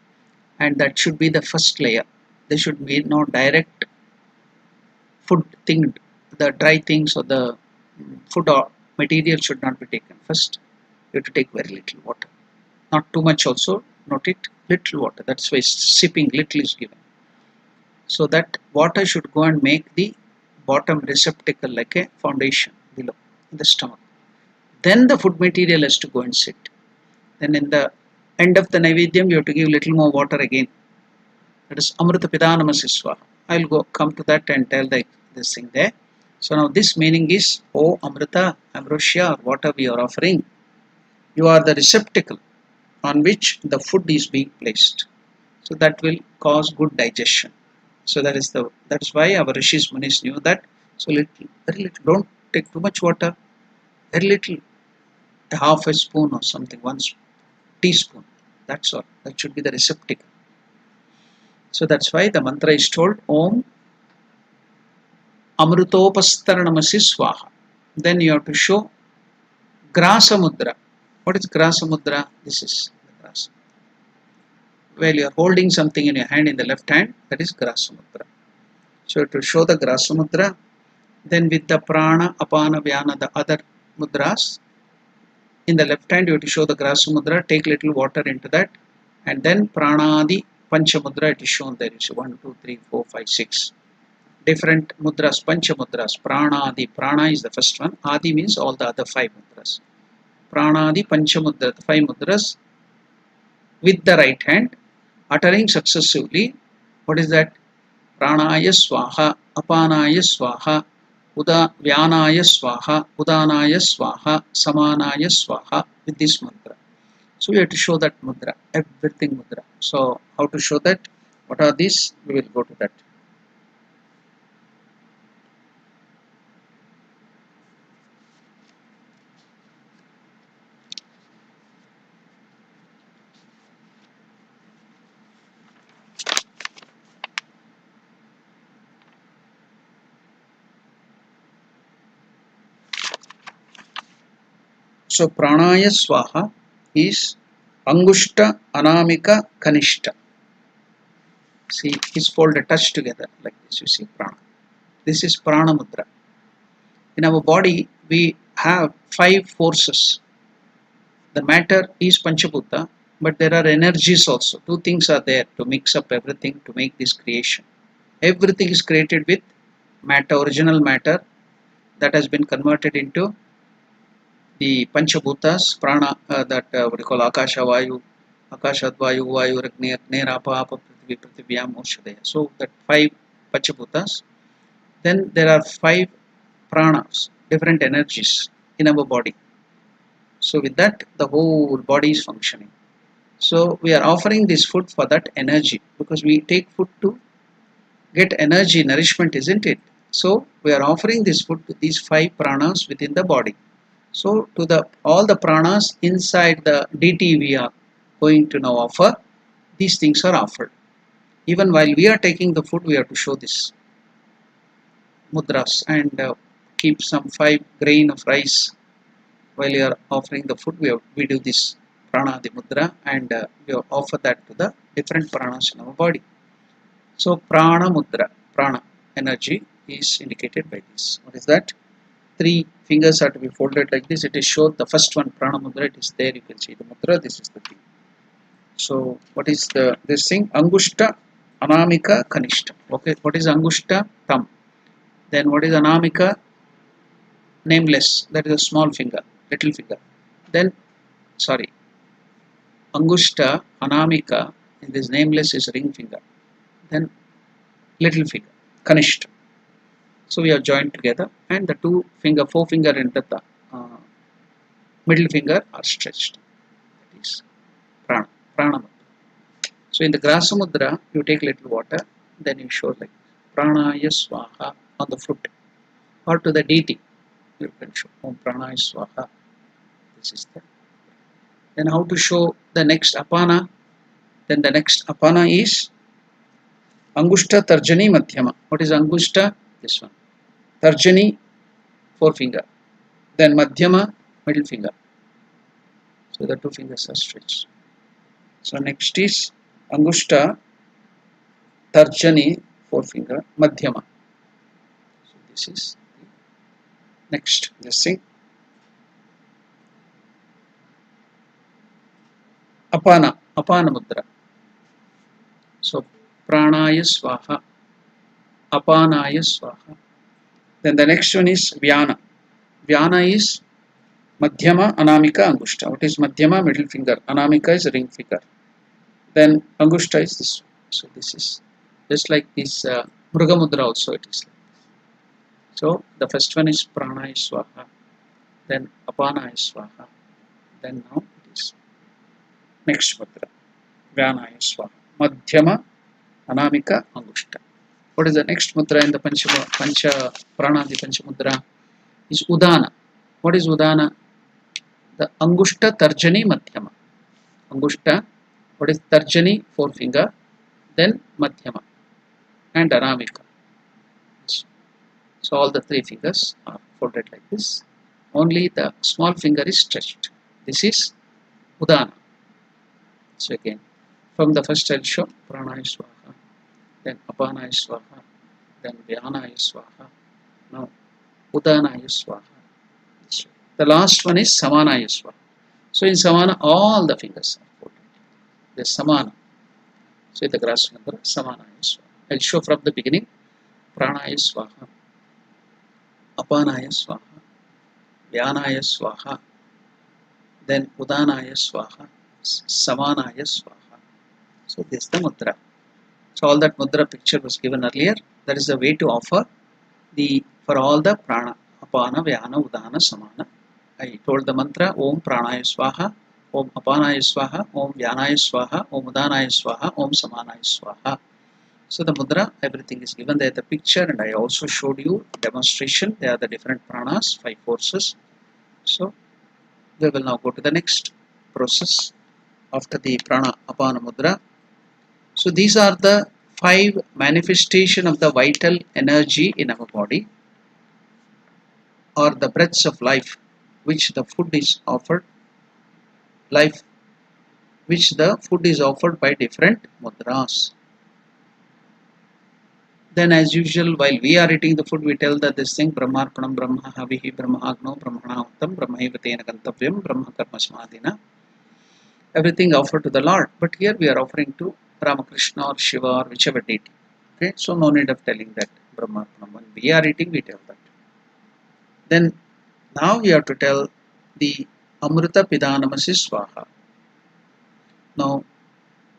and that should be the first layer. There should be no direct food thing, the dry things or the food or material should not be taken. First, you have to take very little water. Not too much also, note it, little water. That's why sipping little is given. So that water should go and make the bottom receptacle like a foundation below in the stomach. Then the food material has to go and sit. Then in the end of the Naivedyam, you have to give little more water again. That is Amrita Pidanamasi. I will come to that and tell this thing there. So now this meaning is, O Amrita, Ambrosia, or whatever we are offering, you are the receptacle on which the food is being placed. So that will cause good digestion. So that is why our Rishis Munis knew that. So little, very little, don't take too much water, very little, half a spoon or something, 1 teaspoon. That's all. That should be the receptacle. So that's why the mantra is told Om Amrutopastaranamasi Swaha. Then you have to show Grasa Mudra. What is Grasa Mudra? This is the Grasa. Well, you are holding something in your hand in the left hand, that is Grasa Mudra. So to show the Grasa Mudra, then with the Prana, Apana, Vyana, the other mudras, in the left hand you have to show the Grasa Mudra, take little water into that, and then Pranadi Pancha Mudra, it is shown there. It's 1, 2, 3, 4, 5, 6. Different mudras, Pancha Mudras. Pranadi, Prana is the first one. Adi means all the other 5 mudras. Pranadi Pancha Mudra, the 5 mudras with the right hand, uttering successively. What is that? Pranaya Swaha, Apanaya Swaha, Vyanaya Swaha, Udanaya Swaha, Samanaya Swaha, with this mantra. So we have to show that mudra, everything mudra. So how to show that? What are these? We will go to that. So Pranaya Swaha is Angushta, Anamika, Kanishta. See, it's folded, touched together like this. You see, prana. This is prana mudra. In our body, we have 5 forces. The matter is Panchabhuta, but there are energies also. 2 things are there to mix up everything to make this creation. Everything is created with matter, original matter that has been converted into the Panchabhutas, prana, that what you call Akasha Vayu, Akashat Vayu, Vayu, Agni, Agni, Rapa, Apa, Prithvi, Prithvyam, Oshadaya. So that 5 Panchabhutas. Then there are 5 pranas, different energies in our body. So with that, the whole body is functioning. So we are offering this food for that energy because we take food to get energy, nourishment, isn't it? So we are offering this food to these 5 pranas within the body. So to the all the pranas inside the DT we are going to now offer, these things are offered. Even while we are taking the food, we have to show this mudras and keep some 5 grain of rice while you are offering the food. We do this prana, the mudra, and we offer that to the different pranas in our body. So prana mudra, prana energy is indicated by this. What is that? 3 fingers are to be folded like this. It is shown the first one, prana mudra. It is there. You can see the mudra. This is the thing. So what is the this thing? Angushta, Anamika, Kanishta. Okay. What is Angushta? Thumb. Then what is Anamika? Nameless. That is a small finger, little finger. Then sorry, Angushta, Anamika. In this nameless is ring finger. Then little finger, Kanishta. So we are joined together, and the 4 finger and the middle finger are stretched. That is prana, prana mudra. So in the grasa mudra, you take little water, then you show like pranaya swaha on the foot or to the deity. You can show Om pranaya swaha. This is the. Then how to show the next apana? Then the next apana is Angushta Tarjani Madhyama. What is Angushta? This one. Tarjani, 4 finger. Then Madhyama, middle finger. So the 2 fingers are stretched. So next is Angushta Tarjani, 4 finger, Madhyama. So this is next. This thing. Apana, Apana Mudra. So Pranaya Swaha, Apanaya Swaha. Then the next one is Vyana. Vyana is Madhyama, Anamika, Angushta. What is Madhyama? Middle finger. Anamika is ring finger. Then Angushta is this one. So this is just like this Mruga Mudra also it is. So the first one is Pranaya Swaha. Then Apanaya Swaha. Then now it is next Mudra. Vyanaya Swaha. Madhyama, Anamika, Angushta. What is the next mudra in the Pancha Prana, the Pancha Mudra? Is Udana. What is Udana? The Angushta Tarjani Madhyama. Angushta, what is Tarjani? 4 finger. Then Madhyama and Anamika. So all the 3 fingers are folded like this. Only the small finger is stretched. This is Udana. So again, from the first I'll show Pranaya Swaha, then Apanaya Swaha, then Vyanaya Swaha, now Udanaya Swaha. The last one is Samanaya Swaha. So in Samana, all the fingers are folded. The Samana. So in the grass number, Samanaya Swaha. I'll show from the beginning. Pranaya Swaha, Apanaya Swaha, Vyanaya Swaha, then Udanaya Swaha, Samanaya Swaha. So this is the mudra. So all that mudra picture was given earlier. That is the way to offer for all the prana, apana, vyana, udana, samana. I told the mantra Om Pranaya Swaha, Om Apanaya Swaha, Om Vyanaya Swaha, Om Udanaya Swaha, Om Samanaya Swaha. So the mudra, everything is given there the picture, and I also showed you demonstration. There are the different pranas, 5 forces. So we will now go to the next process after the prana apana mudra. So these are the 5 manifestation of the vital energy in our body, or the breaths of life which the food is offered. Life which the food is offered by different mudras. Then as usual, while we are eating the food, we tell that this thing, Brahmarpanam, Brahma Havihi, Brahmagno, Brahmana Uttam, Brahmaivatena Kantavyam, Brahma Karma Samadhina, everything offered to the Lord. But here we are offering to Ramakrishna or Shiva or whichever deity. Okay, so no need of telling that Brahmarpanam. When we are eating, we tell that. Then now we have to tell the Amrita Pidanamasi Swaha. Now,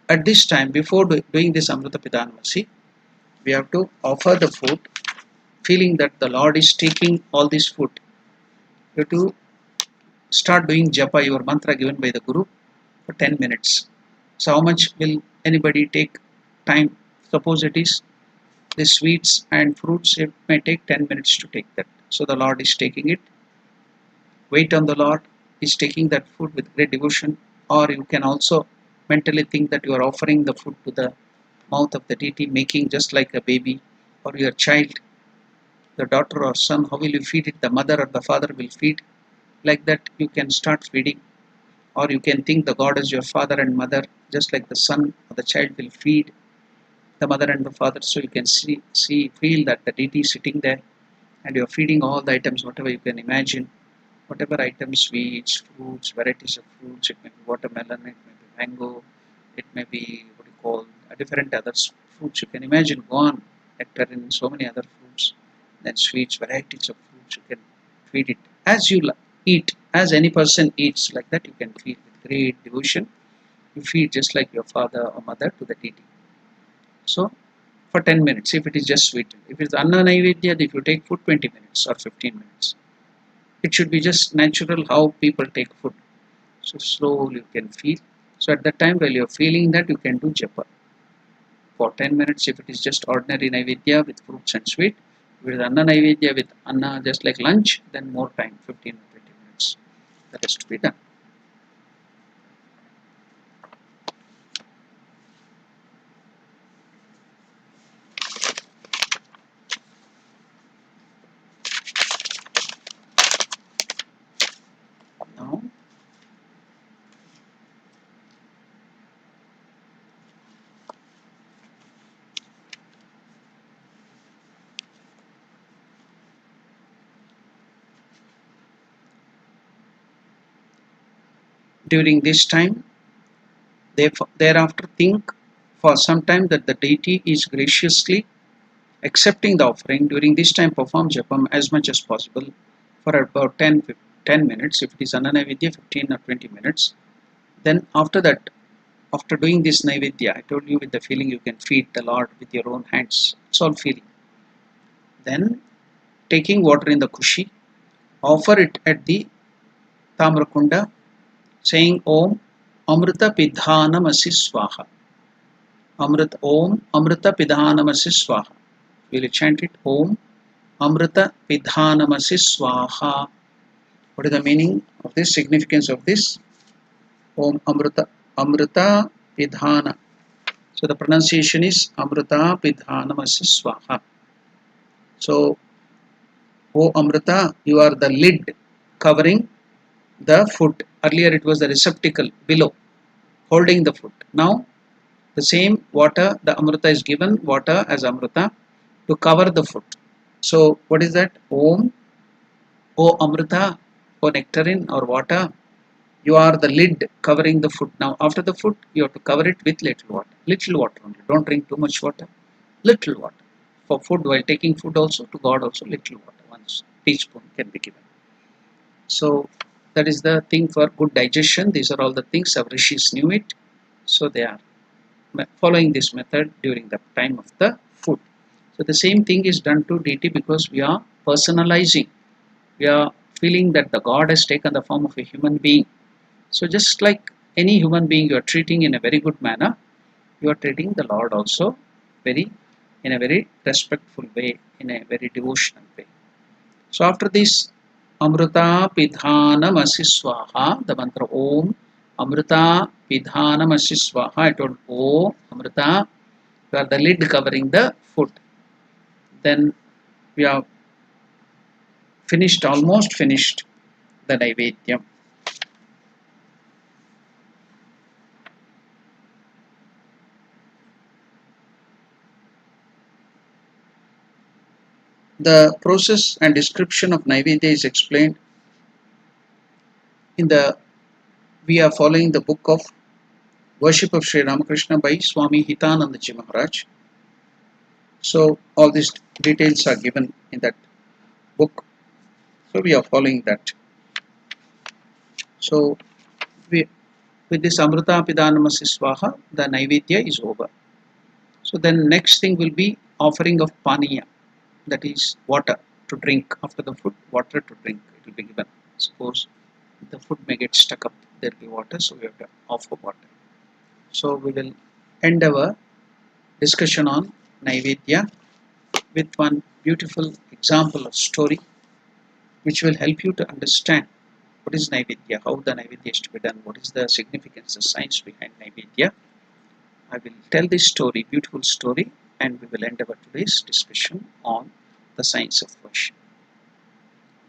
at this time, before doing this Amrita Pidanamasi, we have to offer the food, feeling that the Lord is taking all this food. You have to start doing japa, your mantra given by the Guru, for 10 minutes. So how much will anybody take time? Suppose it is the sweets and fruits, it may take 10 minutes to take that. So the Lord is taking it. Wait on the Lord, is taking that food with great devotion. Or you can also mentally think that you are offering the food to the mouth of the deity, making just like a baby or your child, the daughter or son. How will you feed it? The mother or the father will feed. Like that, you can start feeding. Or you can think the God as your father and mother, just like the son or the child will feed the mother and the father. So you can feel that the deity is sitting there and you're feeding all the items, whatever you can imagine. Whatever items, sweets, fruits, varieties of fruits, it may be watermelon, it may be mango, it may be what you call different other fruits you can imagine, go on, nectar and so many other fruits, then sweets, varieties of fruits, you can feed it as you eat, as any person eats, like that you can feed with great devotion. You feed just like your father or mother to the deity. So for 10 minutes, if it is just sweet. If it is Anna Naivedya, if you take food, 20 minutes or 15 minutes. It should be just natural how people take food. So slowly you can feel. So at that time, while you're feeling that, you can do japa for 10 minutes. If it is just ordinary Naivedya with fruits and sweet, if it is Anna Naivedya with Anna just like lunch, then more time, 15 or 20 minutes. That has to be done. Now, during this time, thereafter think for some time that the deity is graciously accepting the offering. During this time, perform japam as much as possible for about 10 minutes. If it is Ananavidya, 15 or 20 minutes. Then after that, after doing this Naivedya, I told you with the feeling you can feed the Lord with your own hands. It's all feeling. Then taking water in the kushi, offer it at the Tamrakunda, saying Om Amrita Pidhanamasi Swaha. Om Amrita Pidhanamasi Swaha. Will you chant it? Om Amrita Pidhanamasi Swaha. What is the meaning of this? Significance of this? Om Amrita Pidhana. So the pronunciation is Amrita Pidhanamasi Swaha. So, O Amrita, you are the lid covering the food. Earlier it was the receptacle below, holding the food. Now, the same water, the Amrita is given, water as Amrita, to cover the food. So, what is that? Om, O Amrita, O nectarine or water, you are the lid covering the food. Now, after the food, you have to cover it with little water. Little water only. Don't drink too much water. Little water. For food, while taking food also, to God also, little water. 1 teaspoon can be given. So, that is the thing for good digestion. These are all the things our rishis knew it. So, they are following this method during the time of the food. So, the same thing is done to deity because we are personalizing. We are feeling that the God has taken the form of a human being. So just like any human being you are treating in a very good manner, you are treating the Lord also in a very respectful way, in a very devotional way. So after this, Amrita Pidhanamasi Swaha, the mantra Om Amrita Pidhanamasi Swaha, I told Om Amrita, you are the lid covering the food. Then we have finished, almost finished the Naivedyam. The process and description of Naivedya is explained in the, we are following the book of Worship of Sri Ramakrishna by Swami Hitanandaji Maharaj. So all these details are given in that book. So we are following that. So with this Amrita Pidanamasi Swaha, the Naivedya is over. So then next thing will be offering of Paniya, that is water to drink. After the food, water to drink, it will be given. Suppose the food may get stuck up, there will be water, so we have to offer water. So we will end our discussion on Naivedya with one beautiful example of story which will help you to understand what is Naivedya, how the Naivedya is to be done, what is the significance, the science behind Naivedya. I will tell this story, beautiful story, and we will end our today's discussion on the science of worship.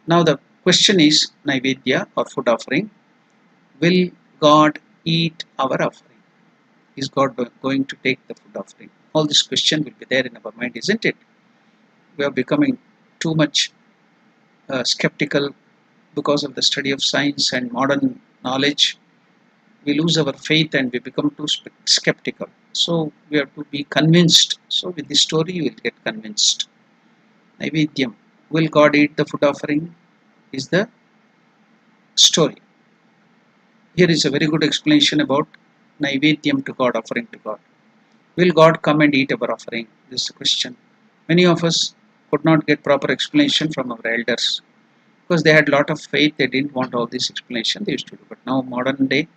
Now the question is Naivedya or food offering. Will God eat our offering? Is God going to take the food offering? All this question will be there in our mind, isn't it? We are becoming too much skeptical because of the study of science and modern knowledge. We lose our faith and we become too skeptical. So we have to be convinced. So with this story you will get convinced. Naivedyam. Will God eat the food offering? Is the story. Here is a very good explanation about Naivedyam to God, offering to God. Will God come and eat our offering? This is the question. Many of us could not get proper explanation from our elders because they had a lot of faith. They didn't want all this explanation. They used to do. But now modern day,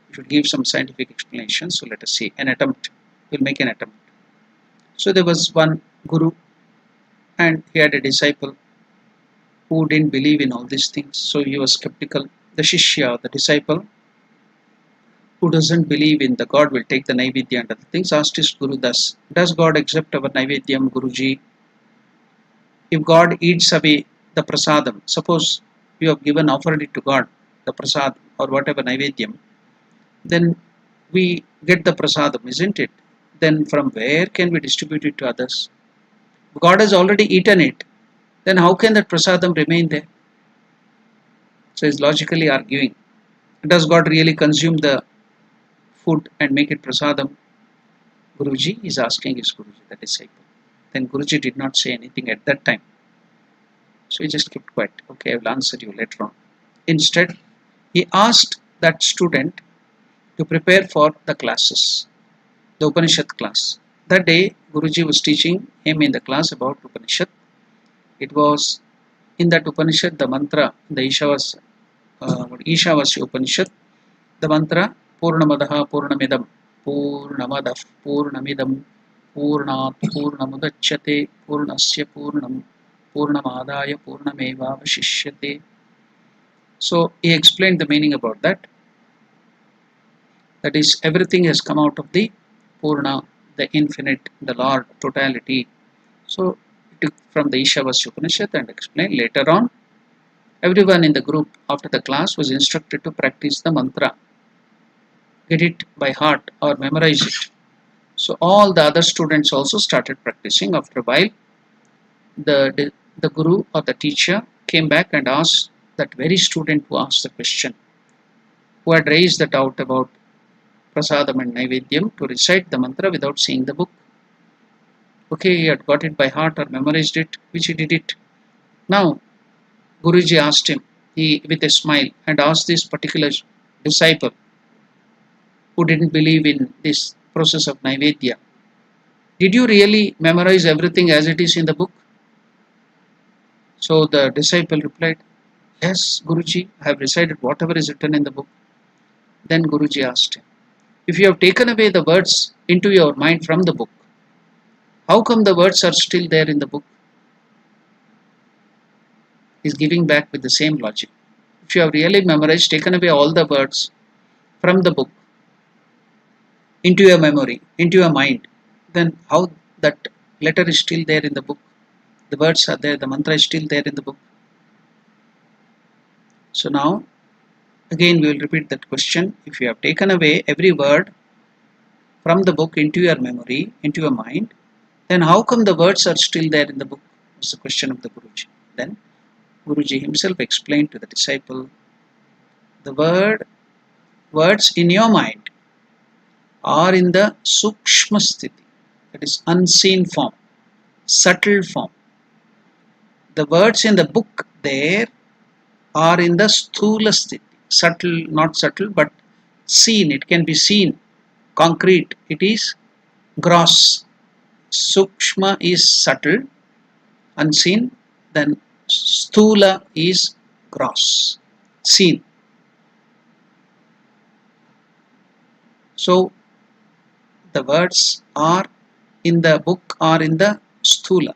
we should give some scientific explanation. So let us see an attempt. We'll make an attempt. So there was one guru and he had a disciple who didn't believe in all these things. So he was skeptical. The Shishya, the disciple, who doesn't believe in the God will take the Naivedya and other things, asked his Guru thus, does God accept our Naivedyam, Guruji? If God eats away the prasadam, suppose you have given offered it to God, the prasadam or whatever Naivedyam, then we get the prasadam, isn't it? Then from where can we distribute it to others? God has already eaten it. Then how can that prasadam remain there? So he's logically arguing. Does God really consume the food and make it prasadam? Guruji is asking his Guruji, the disciple. Then Guruji did not say anything at that time. So he just kept quiet. Okay, I will answer you later on. Instead, he asked that student to prepare for the classes, the Upanishad class. That day, Guruji was teaching him in the class about Upanishad. It was in that Upanishad, the mantra, the Ishavasya Upanishad, the mantra Purnamadaha Purnamidam, Purnamadah Purnamidam, Purnat Purnamudachyate, Purnasya Purnam, Purnamadaya Purnameva Vashishyate. So he explained the meaning about that. That is, everything has come out of the Purna, the infinite, the Lord, totality. So he took from the Ishavasya Upanishad and explained later on. Everyone in the group after the class was instructed to practice the mantra, get it by heart or memorize it. So all the other students also started practicing. After a while, the guru or the teacher came back and asked that very student who asked the question, who had raised the doubt about prasadam and naivedyam, to recite the mantra without seeing the book. Okay, he had got it by heart or memorized it, which he did it. Now, Guruji asked him, he with a smile, and asked this particular disciple who didn't believe in this process of Naivedya, did you really memorize everything as it is in the book? So the disciple replied, yes, Guruji, I have recited whatever is written in the book. Then Guruji asked him, if you have taken away the words into your mind from the book, how come the words are still there in the book? He is giving back with the same logic. If you have really memorized, taken away all the words from the book into your memory, into your mind, then how that letter is still there in the book? The words are there, the mantra is still there in the book. So now, again we will repeat that question. If you have taken away every word from the book into your memory, into your mind, then how come the words are still there in the book? was the question of the Guruji. Then Guruji himself explained to the disciple, the words in your mind are in the sukshma sthiti, that is unseen form, subtle form. The words in the book there are in the sthula sthiti, subtle, not subtle, but seen, it can be seen, concrete, it is gross. Sukshma is subtle, unseen, then sthula is gross, seen. So the words are in the book are in the sthula,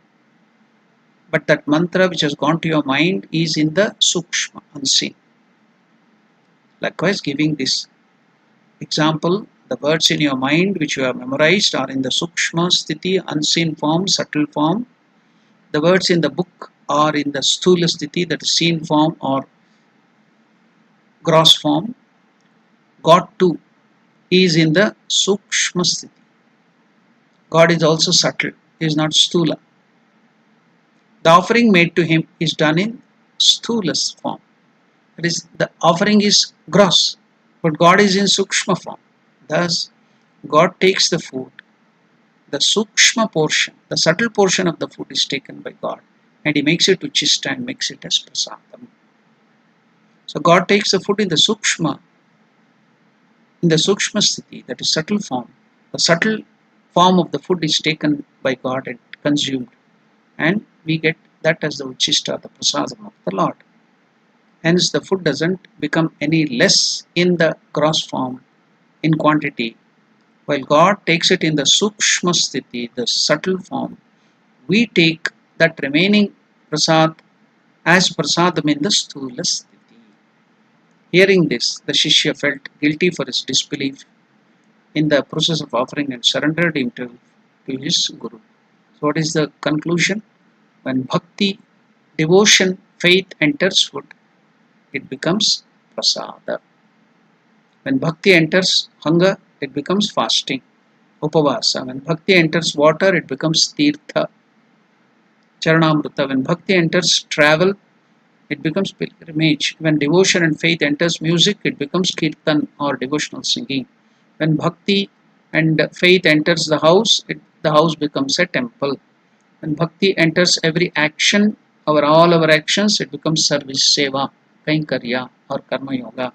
but that mantra which has gone to your mind is in the sukshma, unseen. Likewise, giving this example, the words in your mind which you have memorized are in the sukshma sthiti, unseen form, subtle form. The words in the book are in the sthula sthiti, that is seen form or gross form. God too is in the sukshma sthiti. God is also subtle, he is not sthula. The offering made to him is done in sthula form. That is, the offering is gross, but God is in sukshma form. Thus, God takes the food, the sukshma portion, the subtle portion of the food is taken by God, and he makes it uchishta and makes it as prasadam. So God takes the food in the sukshma sthiti, that is subtle form. The subtle form of the food is taken by God and consumed, and we get that as the uchishta, the prasadam of the Lord. Hence the food doesn't become any less in the gross form, in quantity. While God takes it in the sukshma sthiti, the subtle form, we take that remaining prasad as prasadam in the sthula sthiti. Hearing this, the Shishya felt guilty for his disbelief in the process of offering and surrendered himself to his Guru. So what is the conclusion? When bhakti, devotion, faith enters food, it becomes prasada. When bhakti enters hunger, it becomes fasting, upavasa. When bhakti enters water, it becomes tirtha, charanamrita. When bhakti enters travel, it becomes pilgrimage. When devotion and faith enters music, it becomes kirtan or devotional singing. When bhakti and faith enters the house, the house becomes a temple. When bhakti enters every action, all our actions, it becomes service, seva, kainkarya or karma yoga.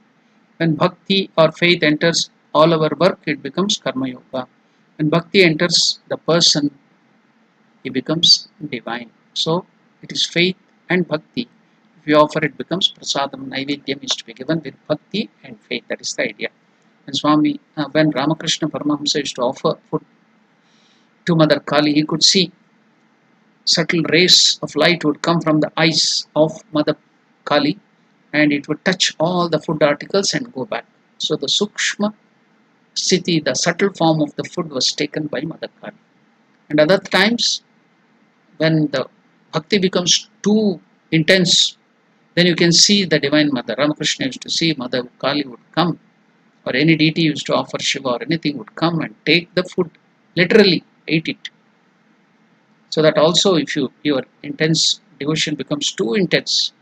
When bhakti or faith enters all our work, it becomes karma yoga. When bhakti enters the person, he becomes divine. So it is faith and bhakti. If you offer, it becomes prasadam. Naivedyam is to be given with bhakti and faith. That is the idea. And Swami, when Ramakrishna Paramahamsa used to offer food to Mother Kali, he could see subtle rays of light would come from the eyes of Mother Kali, and it would touch all the food articles and go back. So the sukshma sthiti, the subtle form of the food, was taken by Mother Kali. And other times, when the bhakti becomes too intense, then you can see the Divine Mother. Ramakrishna used to see Mother Kali would come, or any deity used to offer Shiva or anything would come and take the food, literally ate it. So that also, if your intense devotion becomes too intense,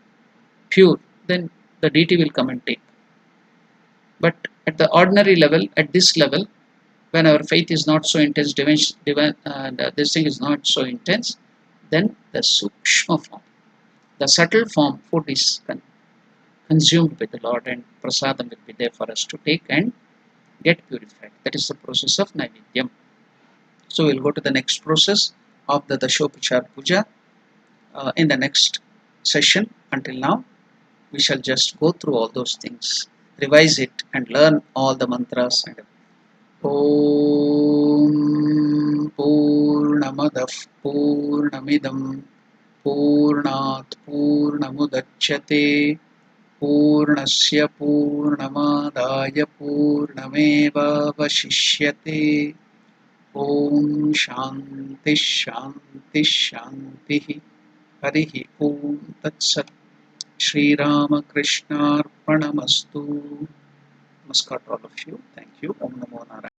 pure, then the deity will come and take. But at the ordinary level, at this level, when our faith is not so intense, this thing is not so intense, then the sukshma form, the subtle form, food is consumed by the Lord, and prasadam will be there for us to take and get purified. That is the process of Naivedyam. So we'll go to the next process of the Dashopachar Puja in the next session. Until now, we shall just go through all those things, revise it, and learn all the mantras. And Om Purnamadah Purnamidam Purnat Purnamudachyate Purnasya Purnamadaya Purnamevavashishyate. Om Shanti Shanti Shanti. Harihi Om Tat Sat. Shri Ramakrishna Arpanamastu. Namaskar to all of you. Thank you. Om Namo Narayana.